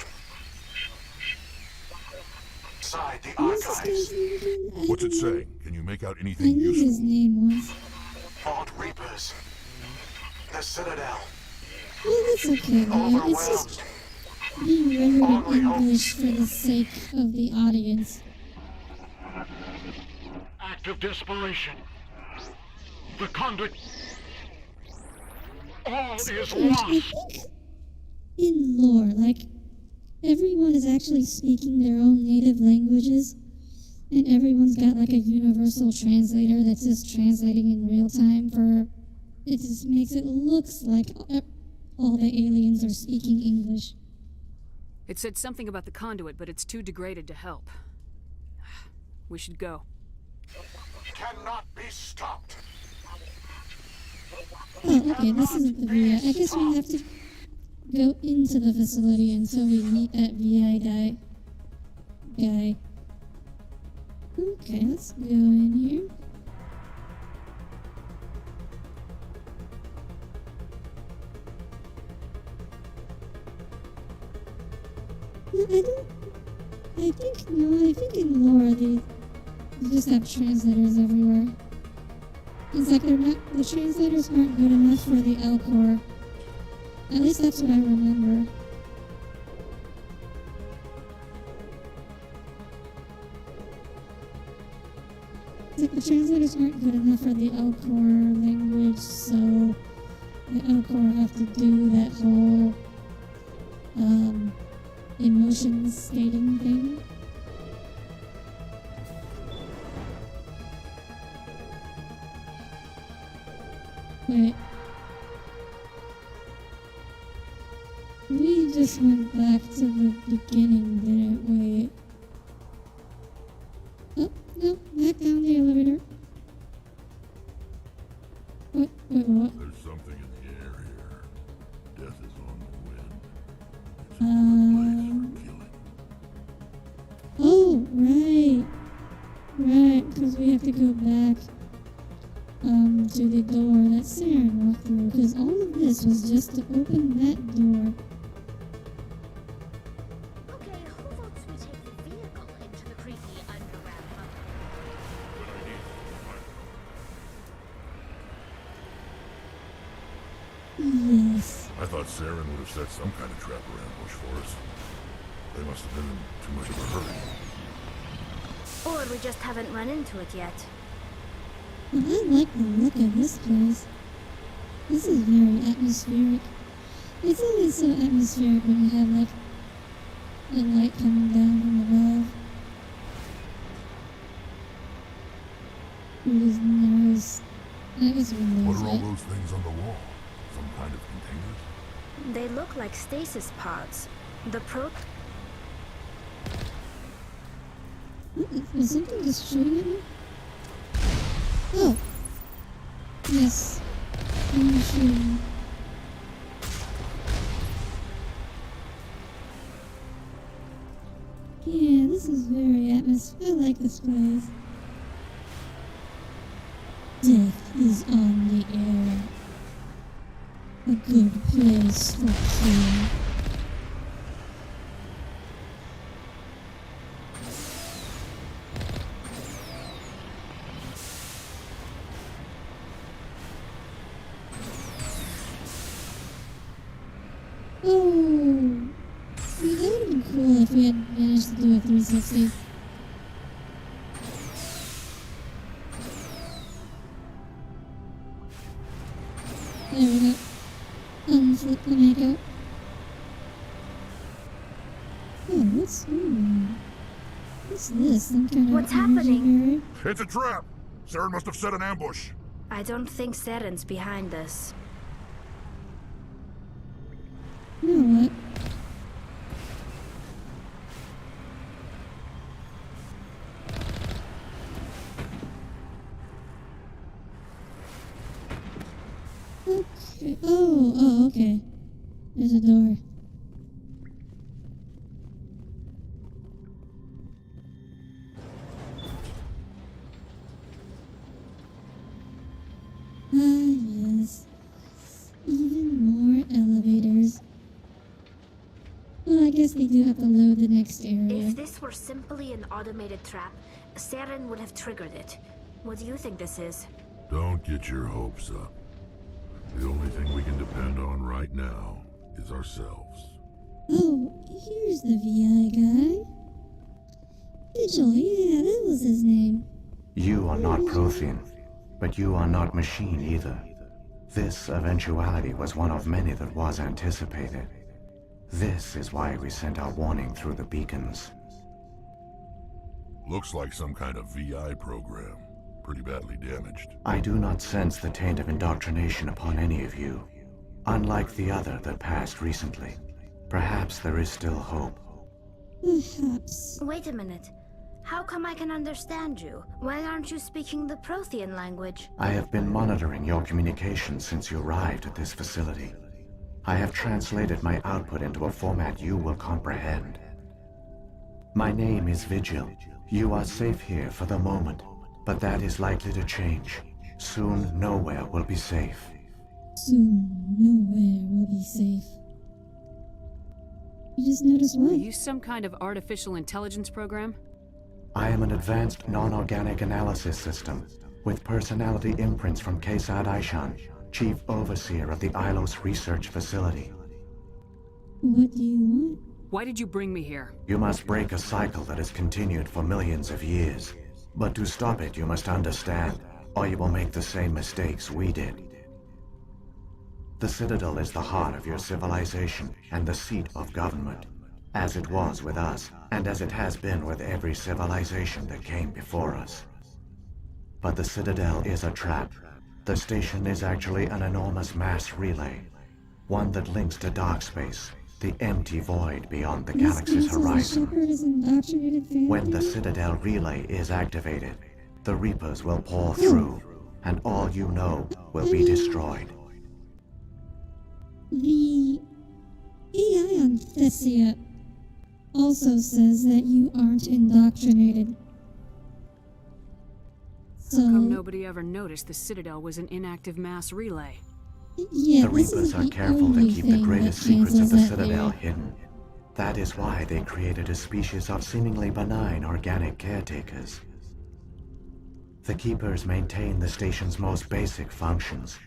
Inside the What's this archives. guy's name again? What's it saying? Can you make out I anything knew useful? his name was. Vault Reapers. The Citadel. Well, that's okay, man. It's just being rendered in English for the sake of the audience. Act of desperation. The conduit. All is I lost. think in lore, like, everyone is actually speaking their own native languages, and everyone's got like a universal translator that's just translating in real time for. It just makes it looks like all the aliens are speaking English. It said something about the conduit, but it's too degraded to help. We should go. Cannot be stopped. Oh, okay, this isn't the via. I guess we have to. go into the facility until we meet that VI guy. Okay, let's go in here. I think in lore they just have translators everywhere. It's like the translators aren't good enough for the Alcor. At least that's what I remember. It's like the translators aren't good enough for the Alcor language, so the Alcor have to do that whole emotion stating thing. Wait. We just went back to the beginning, didn't we? Oh, no, back down the elevator. What? There's something in the air here. Death is on the wind. It's a good place for killing. Oh, right. Right, because we have to go back to the door that Saren walked through, because all of this was just to open that door. Okay, who votes we take the vehicle into the creepy underground tunnel? Yes. I thought Saren would have set some kind of trap or ambush for us. They must have been in too much of a hurry. Or we just haven't run into it yet. Well, I like the look of this place. This is very atmospheric. It's always so atmospheric when you have like the light coming down from above. Through these narrows, I guess windows. What are all those things on the wall? Some kind of containers? They look like stasis pods. The Is something just shooting at me? Oh. Yes. I'm shooting. Yeah, this is very atmospheric. I like this place. Death is on the air. A good place for killing. Oh, see, that would have been cool if we had managed to do a 360. There we go. Unflip the makeup. Oh, what's this? Some kind of What's energy happening? barrier? It's a trap! Saren must have set an ambush. I don't think Saren's behind this. You know what? Okay. Oh, okay. There's a door. Ah, yes. Even more elevators. Well, I guess they do have to load the next area. If this were simply an automated trap, Saren would have triggered it. What do you think this is? Don't get your hopes up. The only thing we can depend on right now is ourselves. Oh, here's the VI guy. Vigil, yeah, that was his name. You are not Prothean, but you are not machine either. This eventuality was one of many that was anticipated. This is why we sent our warning through the beacons. Looks like some kind of VI program. Pretty badly damaged. I do not sense the taint of indoctrination upon any of you. Unlike the other that passed recently. Perhaps there is still hope. Perhaps. Wait a minute. How come I can understand you? Why aren't you speaking the Prothean language? I have been monitoring your communications since you arrived at this facility. I have translated my output into a format you will comprehend. My name is Vigil. You are safe here for the moment, but that is likely to change. Soon, nowhere will be safe. Soon, nowhere will be safe. You just noticed Are what? you some kind of artificial intelligence program? I am an advanced non-organic analysis system, with personality imprints from Kesad Aishan, Chief Overseer of the Ilos Research Facility. What do you want? Why did you bring me here? You must break a cycle that has continued for millions of years. But to stop it, you must understand, or you will make the same mistakes we did. The Citadel is the heart of your civilization and the seat of government, as it was with us, and as it has been with every civilization that came before us. But the Citadel is a trap. The station is actually an enormous mass relay, one that links to dark space, the empty void beyond the galaxy's horizon. When the Citadel relay is activated, the Reapers will pour through, and all you know will be destroyed. The AI on Thessia also says that you aren't indoctrinated. So, How come nobody ever noticed the Citadel was an inactive mass relay? yeah, The Reapers are careful to keep the greatest secrets of the Citadel hidden. That is why they created a species of seemingly benign organic caretakers. The Keepers maintain the station's most basic functions.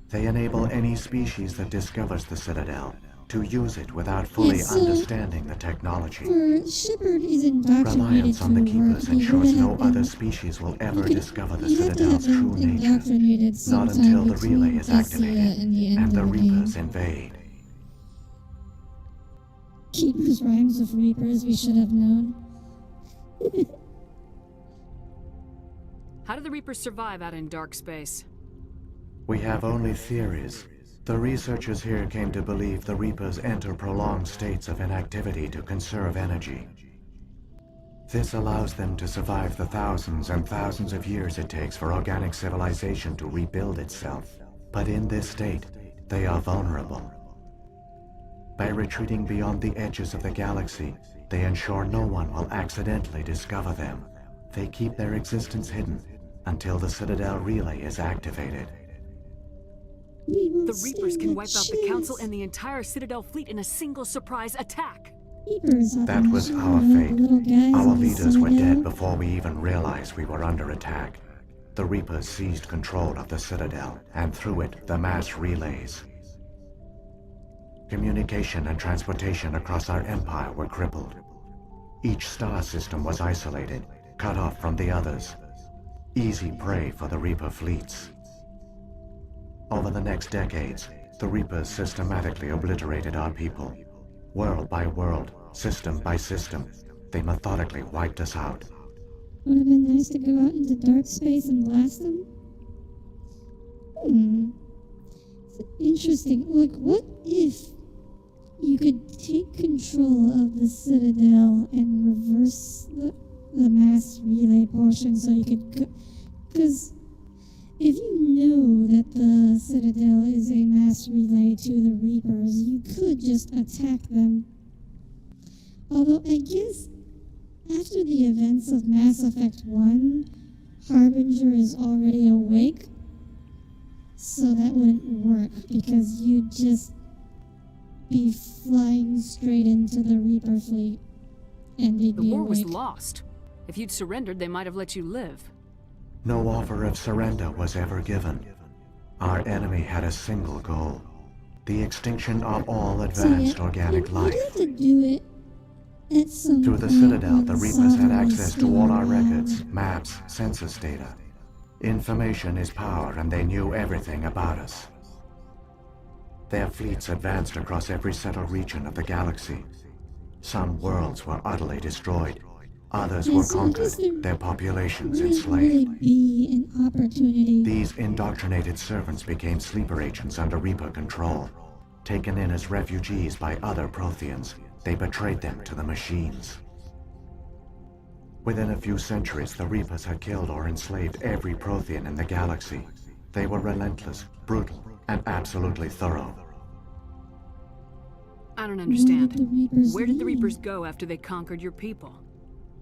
They enable any species that discovers the Citadel to use it without fully understanding the technology. For Shepard is indoctrinated Reliance on the to work, Keepers he ensures would no have other been- species will ever you discover the you have to have Citadel's been true nature. indoctrinated Not sometime until the between relay is Thessia activated and the end and of the the Reapers game. invade. Keepers rhymes with Reapers, we should have known. How do the Reapers survive out in dark space? We have only theories. The researchers here came to believe the Reapers enter prolonged states of inactivity to conserve energy. This allows them to survive the thousands and thousands of years it takes for organic civilization to rebuild itself. But in this state, they are vulnerable. By retreating beyond the edges of the galaxy, they ensure no one will accidentally discover them. They keep their existence hidden until the Citadel relay is activated. The Reapers can wipe out the Council and the entire Citadel fleet in a single surprise attack. That was our fate. Our leaders were dead before we even realized we were under attack. The Reapers seized control of the Citadel, and through it, the mass relays. Communication and transportation across our empire were crippled. Each star system was isolated, cut off from the others. Easy prey for the Reaper fleets. Over the next decades, the Reapers systematically obliterated our people. World by world, system by system, they methodically wiped us out. Would have been nice to go out into dark space and blast them. It's interesting. Like, what if you could take control of the Citadel and reverse the mass relay portion so you could go? Because if you know that the Citadel is a mass relay to the Reapers, you could just attack them. Although I guess after the events of Mass Effect 1, Harbinger is already awake, so that wouldn't work because you'd just be flying straight into the Reaper fleet and they'd The be war was awake. lost. If you'd surrendered, they might have let you live. No offer of surrender was ever given. Our enemy had a single goal: the extinction of all advanced organic life. You have to do it at some Through the point Citadel, when the Reapers Sovereign had is access to still all our around. records, maps, census data. Information is power, and they knew everything about us. Their fleets advanced across every settled region of the galaxy. Some worlds were utterly destroyed. Others were conquered, their populations Wouldn't enslaved. really be an opportunity. These indoctrinated servants became sleeper agents under Reaper control. Taken in as refugees by other Protheans, they betrayed them to the machines. Within a few centuries, the Reapers had killed or enslaved every Prothean in the galaxy. They were relentless, brutal, and absolutely thorough. I don't understand. the Reapers Where did the leave? Reapers go after they conquered your people?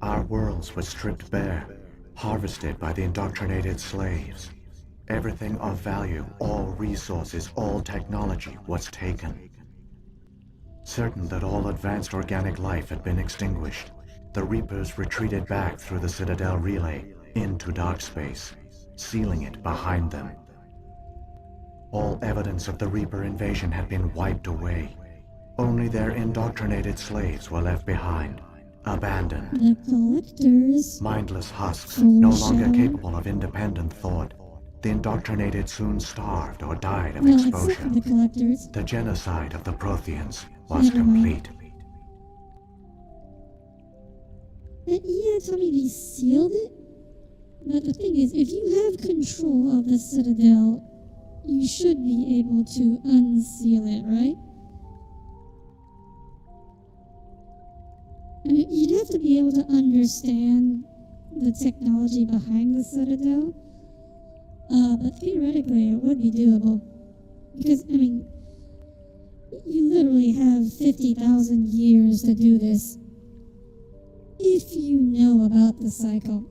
Our worlds were stripped bare, harvested by the indoctrinated slaves. Everything of value, all resources, all technology was taken. Certain that all advanced organic life had been extinguished, the Reapers retreated back through the Citadel relay into dark space, sealing it behind them. All evidence of the Reaper invasion had been wiped away. Only their indoctrinated slaves were left behind, abandoned. The collectors. Mindless husks, no longer capable of independent thought. The indoctrinated soon starved or died of Well, except exposure. for the collectors. The genocide of the Protheans was complete. Yeah, Tommy, they sealed it. But the thing is, if you have control of the Citadel, you should be able to unseal it, right? I mean, you'd have to be able to understand the technology behind the Citadel. But theoretically, it would be doable. Because, I mean, you literally have 50,000 years to do this. If you know about the cycle.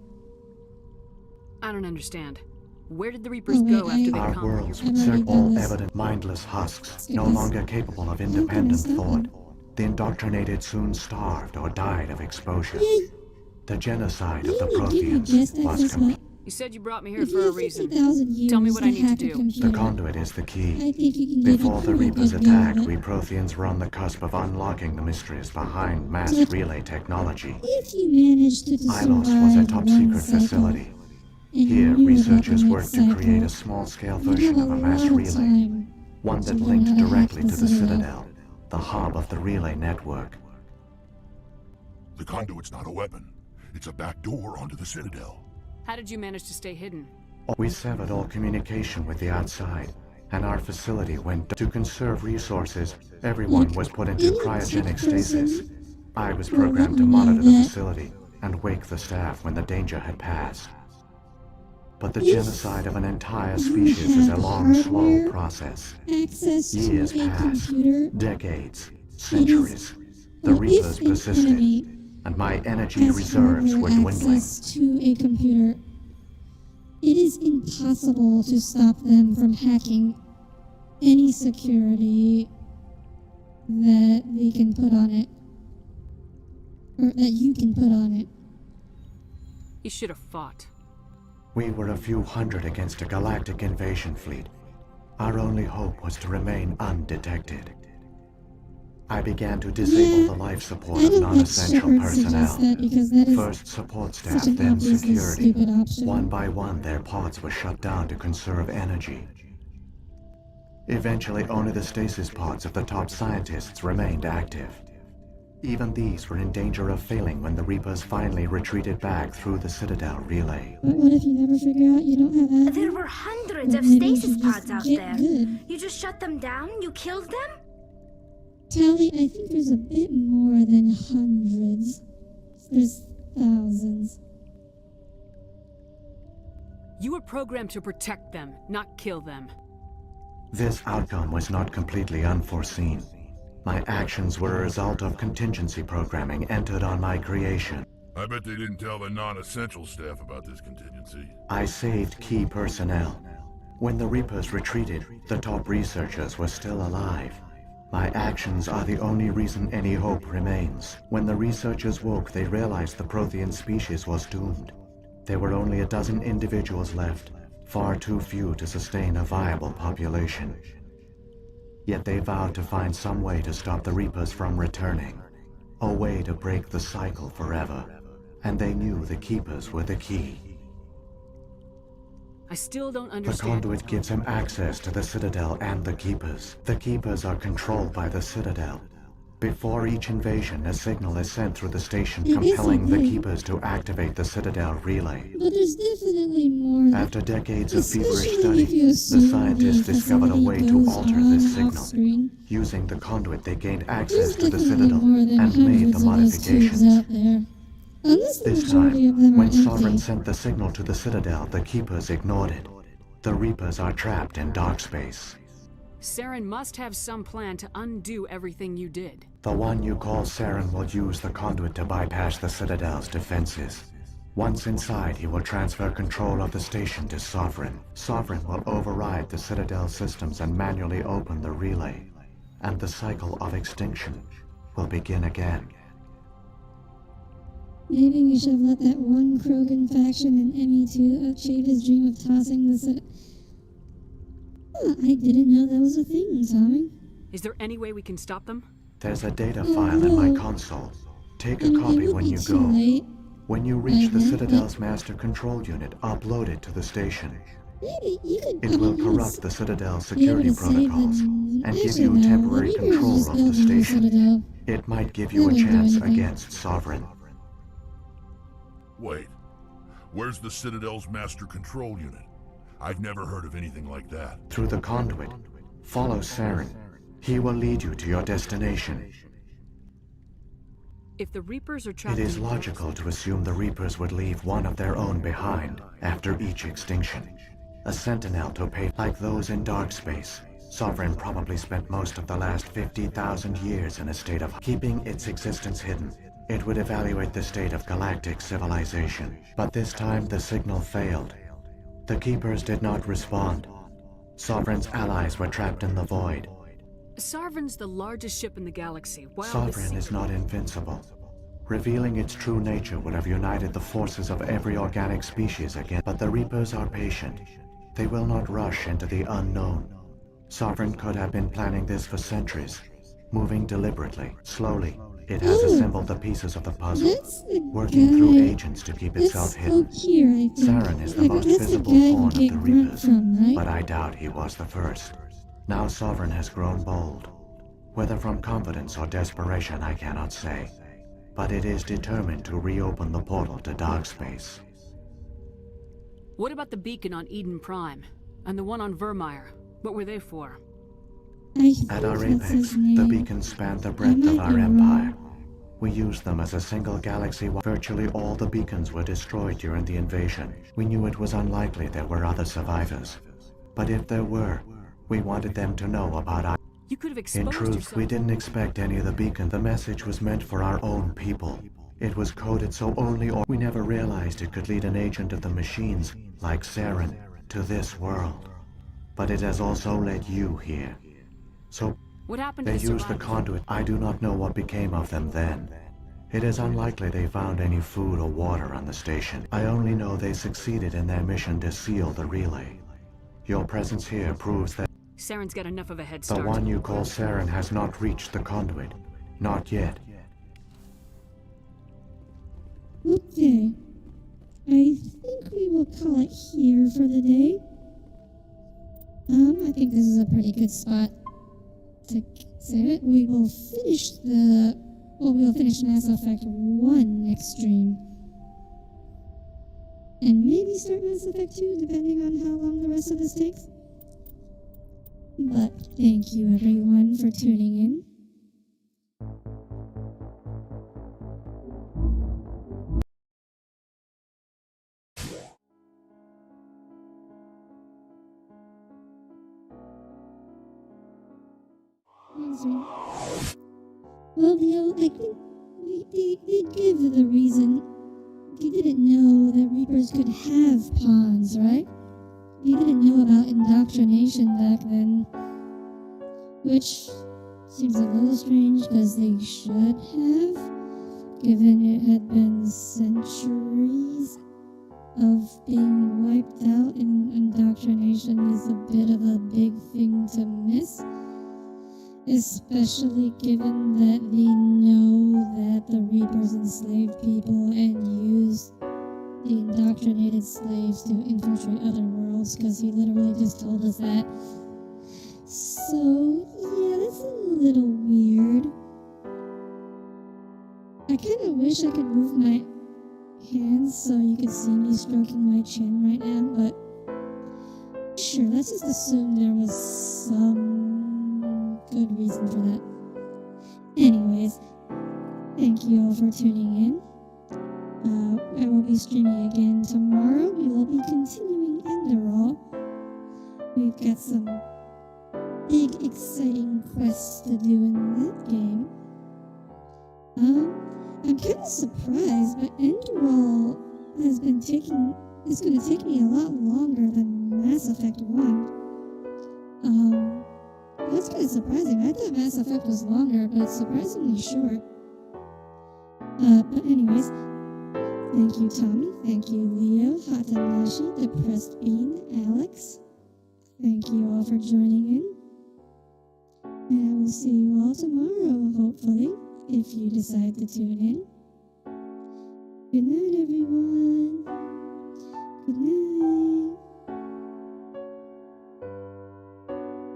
I don't understand. Where did the Reapers go after they Our conquered worlds your would people? serve all evident mindless husks, no longer capable of independent thought. The indoctrinated soon starved or died of exposure. The genocide of the Protheans was complete. You said you brought me here for a reason. 50,000 years Tell me what I to need to hack a do. computer. The conduit is the I key. think you can give Before a the pretty Reapers good deal attack, of it. we Protheans were on the cusp of unlocking the mysteries behind mass But relay technology. if you manage to Ilos was a survive top one secret cycle, facility. and you Here, knew about the researchers next worked to create a cycle, small-scale you'd version have of a a mass lot of relay, time one to that learn linked how to hack directly the to the Citadel. Citadel, the hub of the relay network. The conduit's not a weapon. It's a back door onto the Citadel. How did you manage to stay hidden? We severed all communication with the outside, and our facility went to conserve resources. Everyone was put into cryogenic stasis. I was programmed to monitor the facility and wake the staff when the danger had passed. But the genocide of an entire species is a long, slow process. Access to Years a passed, computer. decades, centuries. The Well, Reapers if an persisted, enemy and my energy has reserves were hardware dwindling. access to a computer, it is impossible to stop them from hacking any security that they can put on it, or that you can put on it. You should have fought. We were a few hundred against a galactic invasion fleet. Our only hope was to remain undetected. I began to disable the life support I of don't think non-essential Shepard personnel. suggests that because that is First support such staff, an then obviously security. stupid option. One by one, their pods were shut down to conserve energy. Eventually, only the stasis pods of the top scientists remained active. Even these were in danger of failing when the Reapers finally retreated back through the Citadel relay. But what if you never figure out you don't have admin? There were hundreds Well, of maybe you stasis should just pods out get there. good. You just shut them down? You killed them? Tally, I think there's a bit more than hundreds. There's thousands. You were programmed to protect them, not kill them. This outcome was not completely unforeseen. My actions were a result of contingency programming entered on my creation. I bet they didn't tell the non-essential staff about this contingency. I saved key personnel. When the Reapers retreated, the top researchers were still alive. My actions are the only reason any hope remains. When the researchers woke, they realized the Prothean species was doomed. There were only a dozen individuals left, far too few to sustain a viable population. Yet they vowed to find some way to stop the Reapers from returning, a way to break the cycle forever. And they knew the Keepers were the key. I still don't The understand. conduit gives him access to the Citadel and the Keepers. The Keepers are controlled by the Citadel. Before each invasion, a signal is sent through the station It is compelling the okay. Keepers to activate the Citadel relay. But there's definitely more. After decades of feverish Especially study, if you the assume scientists the discovered a facility way to goes alter on this off signal. screen. Using the conduit, they gained access There's to the definitely Citadel more than and made the hundreds of those tubes modifications. out there. Unless the This majority of time, them are when Sovereign empty. sent the signal to the Citadel, the Keepers ignored it. The Reapers are trapped in dark space. Saren must have some plan to undo everything you did. The one you call Saren will use the conduit to bypass the Citadel's defenses. Once inside, he will transfer control of the station to Sovereign. Sovereign will override the Citadel systems and manually open the relay. And the cycle of extinction will begin again. Maybe we should have let that one Krogan faction in ME2 achieve his dream of tossing the Citadel. I didn't know that was a thing, Tommy. Is there any way we can stop them? There's a data file in my console. Take a copy when you go. When you reach the Citadel's master control unit, upload it to the station. Maybe you could. It will corrupt the Citadel's security protocols and give you temporary control of the station. It might give you a chance against Sovereign. Wait, where's the Citadel's master control unit? I've never heard of anything like that. Through the conduit. Follow Saren. He will lead you to your destination. If the Reapers are trapped, It is logical to assume the Reapers would leave one of their own behind after each extinction. A sentinel to pay like those in dark space. Sovereign probably spent most of the last 50,000 years in a state of keeping its existence hidden. It would evaluate the state of galactic civilization. But this time the signal failed. The Keepers did not respond. Sovereign's allies were trapped in the void. Sovereign's the largest ship in the galaxy. Wow, Sovereign is not invincible. Revealing its true nature would have united the forces of every organic species again. But the Reapers are patient. They will not rush into the unknown. Sovereign could have been planning this for centuries, moving deliberately, slowly. It has assembled the pieces of the puzzle, working through agents to keep itself hidden. Saren is the most visible pawn of the Reapers, but I doubt he was the first. Now Sovereign has grown bold. Whether from confidence or desperation, I cannot say. But it is determined to reopen the portal to dark space. What about the beacon on Eden Prime? And the one on Vermeer? What were they for? At our apex, the beacons spanned the breadth of our empire. We used them as a single galaxy. Virtually all the beacons were destroyed during the invasion. We knew it was unlikely there were other survivors. But if there were, we wanted them to know about our... You could have exposed In truth, yourself. we didn't expect any of the beacon. The message was meant for our own people. It was coded so only we never realized it could lead an agent of the machines, like Saren, to this world. But it has also led you here. So, what happened they to the used the conduit. I do not know what became of them then. It is unlikely they found any food or water on the station. I only know they succeeded in their mission to seal the relay. Your presence here proves that Saren's got enough of a head the start. one you call Saren has not reached the conduit. Not yet. Okay. I think we will call it here for the day. I think this is a pretty good spot to save it. We will finish we'll finish Mass Effect 1 next stream. And maybe start Mass Effect 2, depending on how long the rest of this takes. But thank you everyone for tuning in. Well, Leo, I think they give the reason. You didn't know that Reapers could have pawns, right? You didn't know about indoctrination back then. Which seems a little strange, because they should have, given it had been centuries of being wiped out, and indoctrination is a bit of a big thing to miss. Especially given that we know that the Reapers enslaved people and used the indoctrinated slaves to infiltrate other worlds, because he literally just told us that. So, yeah, that's a little weird. I kind of wish I could move my hands so you could see me stroking my chin right now, but sure, let's just assume there was some good reason for that. Anyways, thank you all for tuning in. I will be streaming again tomorrow. We will be continuing Enderall. We've got some big, exciting quests to do in that game. I'm kind of surprised, but Enderall has been taking. It's going to take me a lot longer than Mass Effect 1. That's kind of surprising. I thought Mass Effect was longer, but it's surprisingly short. But anyways, thank you, Tommy. Thank you, Leo, Hatanashi, Depressed Bean, Alex. Thank you all for joining in. And I will see you all tomorrow, hopefully, if you decide to tune in. Good night, everyone. Good night.